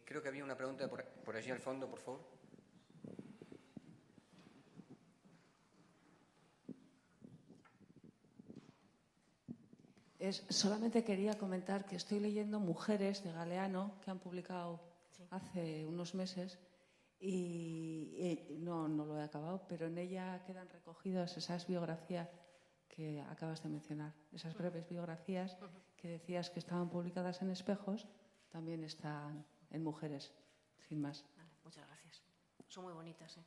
S1: Creo que había una pregunta por allí al fondo, por favor.
S5: Solamente quería comentar que estoy leyendo Mujeres de Galeano, que han publicado hace unos meses, y no lo he acabado, pero en ella quedan recogidas esas biografías que acabas de mencionar, esas breves biografías que decías que estaban publicadas en Espejos, también están en Mujeres, sin más.
S2: Vale, muchas gracias. Son muy bonitas, ¿eh?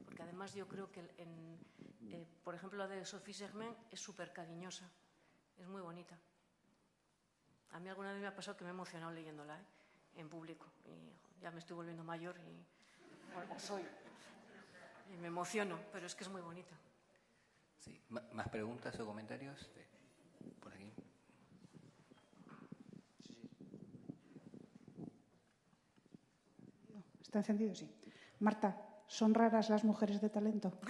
S2: Porque además yo creo que, por ejemplo, la de Sophie Germain es súper cariñosa, es muy bonita. A mí alguna vez me ha pasado que me he emocionado leyéndola, ¿eh? En público, y ya me estoy volviendo mayor y me emociono, pero es que es muy bonita.
S1: Sí. ¿Más preguntas o comentarios? Por aquí.
S6: No, ¿está encendido? Sí. Marta, ¿son raras las mujeres de talento?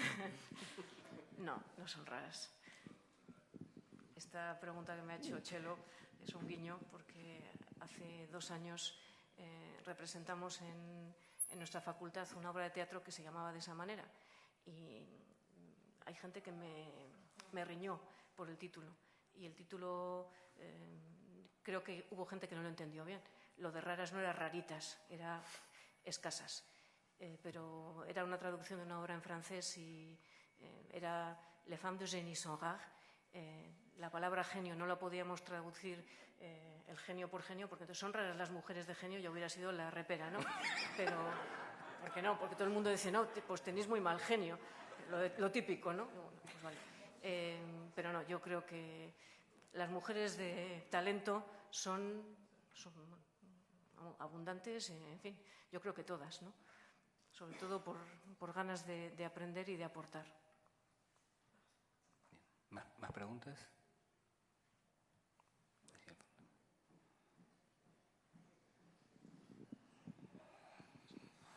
S2: No, no son raras. Esta pregunta que me ha hecho Chelo es un guiño porque hace 2 años representamos en nuestra facultad una obra de teatro que se llamaba de esa manera y hay gente que me riñó por el título y el título creo que hubo gente que no lo entendió bien. Lo de raras no era raritas, era escasas, pero era una traducción de una obra en francés y era Les femmes de génie sont rares. La palabra genio no la podíamos traducir el genio por genio, porque entonces son raras las mujeres de genio, ya hubiera sido la repera, ¿no? Pero, ¿por qué no? Porque todo el mundo dice, no, pues tenéis muy mal genio, lo típico, ¿no? Bueno, pues vale. Pero no, yo creo que las mujeres de talento son abundantes, en fin, yo creo que todas, ¿no? Sobre todo por ganas de aprender y de aportar.
S1: Bien. ¿Más preguntas?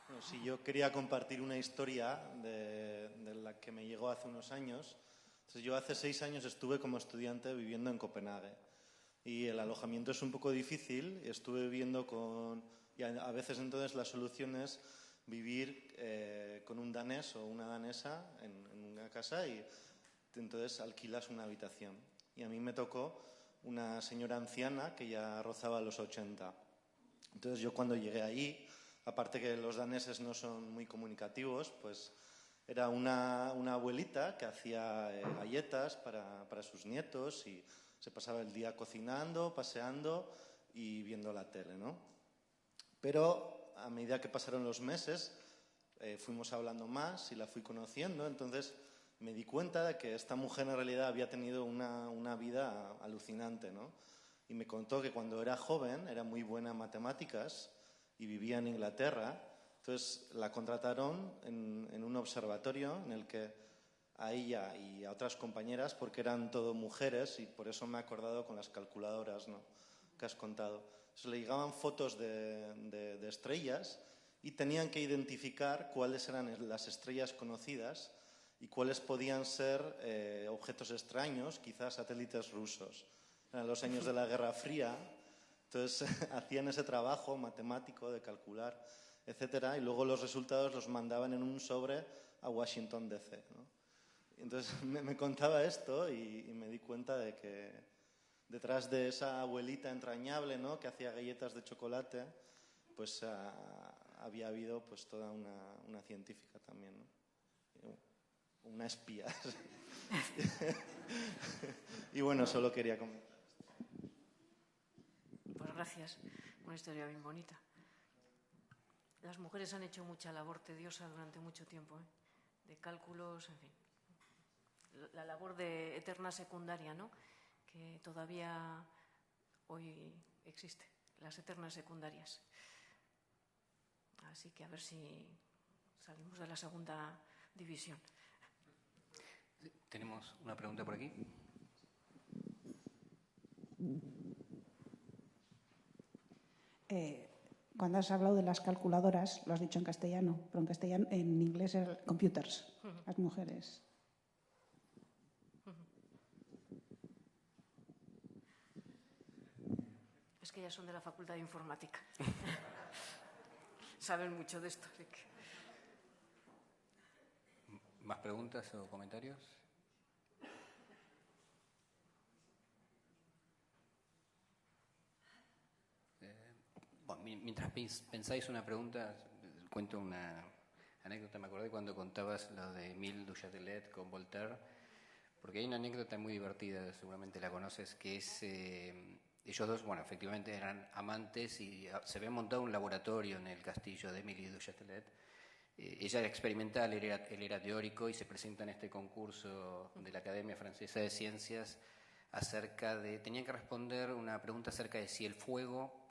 S7: Bueno, sí, yo quería compartir una historia de la que me llegó hace unos años. Entonces, yo hace 6 años estuve como estudiante viviendo en Copenhague y el alojamiento es un poco difícil. Estuve viviendo y a veces entonces la solución es vivir con un danés o una danesa en una casa y entonces alquilas una habitación. Y a mí me tocó una señora anciana que ya rozaba los 80. Entonces yo cuando llegué allí, aparte que los daneses no son muy comunicativos, pues era una abuelita que hacía galletas para sus nietos y se pasaba el día cocinando, paseando y viendo la tele, ¿no? Pero a medida que pasaron los meses, fuimos hablando más y la fui conociendo, entonces me di cuenta de que esta mujer en realidad había tenido una vida alucinante, ¿no? Y me contó que cuando era joven era muy buena en matemáticas y vivía en Inglaterra. Entonces la contrataron en un observatorio en el que a ella y a otras compañeras, porque eran todo mujeres, y por eso me he acordado con las calculadoras, ¿no?, que has contado. Entonces le llegaban fotos de estrellas y tenían que identificar cuáles eran las estrellas conocidas y cuáles podían ser objetos extraños, quizás satélites rusos. Eran los años de la Guerra Fría, entonces hacían ese trabajo matemático de calcular, etcétera, y luego los resultados los mandaban en un sobre a Washington DC, ¿no? Entonces me contaba esto y me di cuenta de que detrás de esa abuelita entrañable, ¿no?, que hacía galletas de chocolate, pues había habido pues toda una científica también, ¿no? Una espía. Y bueno, solo quería comentar.
S2: Pues gracias, una historia bien bonita. Las mujeres han hecho mucha labor tediosa durante mucho tiempo, de cálculos, en fin. La labor de eterna secundaria, ¿no?, que todavía hoy existe, las eternas secundarias. Así que a ver si salimos de la segunda división.
S1: Tenemos una pregunta por aquí.
S6: Cuando has hablado de las calculadoras, lo has dicho en castellano, pero en castellano, en inglés es computers, las mujeres.
S2: Es que ellas son de la Facultad de Informática. Saben mucho de esto. Así que...
S1: ¿Más preguntas o comentarios? Bueno, mientras pensáis una pregunta, cuento una anécdota. Me acordé cuando contabas lo de Émile du Châtelet con Voltaire, porque hay una anécdota muy divertida, seguramente la conoces, que es... ellos dos, bueno, efectivamente eran amantes y se había montado un laboratorio en el castillo de Émile du Châtelet. Ella era experimental, él era teórico, y se presenta en este concurso de la Academia Francesa de Ciencias tenían que responder una pregunta acerca de si el fuego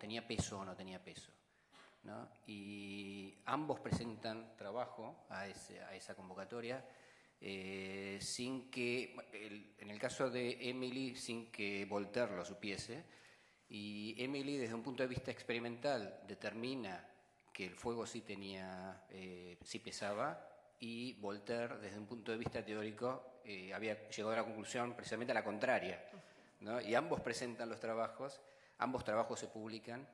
S1: tenía peso o no tenía peso, ¿no? Y ambos presentan trabajo a esa convocatoria, sin que, en el caso de Émile, sin que Voltaire lo supiese, y Émile, desde un punto de vista experimental, determina que el fuego sí pesaba, y Voltaire, desde un punto de vista teórico, había llegado a la conclusión precisamente a la contraria, ¿no? Y ambos presentan los trabajos, ambos trabajos se publican,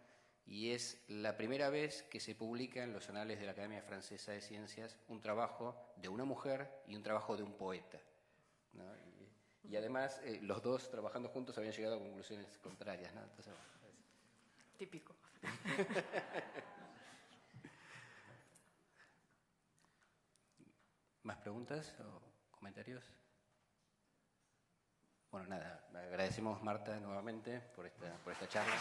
S1: y es la primera vez que se publica en los anales de la Academia Francesa de Ciencias un trabajo de una mujer y un trabajo de un poeta, ¿no? Y además, los dos trabajando juntos habían llegado a conclusiones contrarias, ¿no? Entonces,
S2: típico.
S1: ¿Más preguntas o comentarios? Bueno, nada, agradecemos, Marta, nuevamente por esta charla.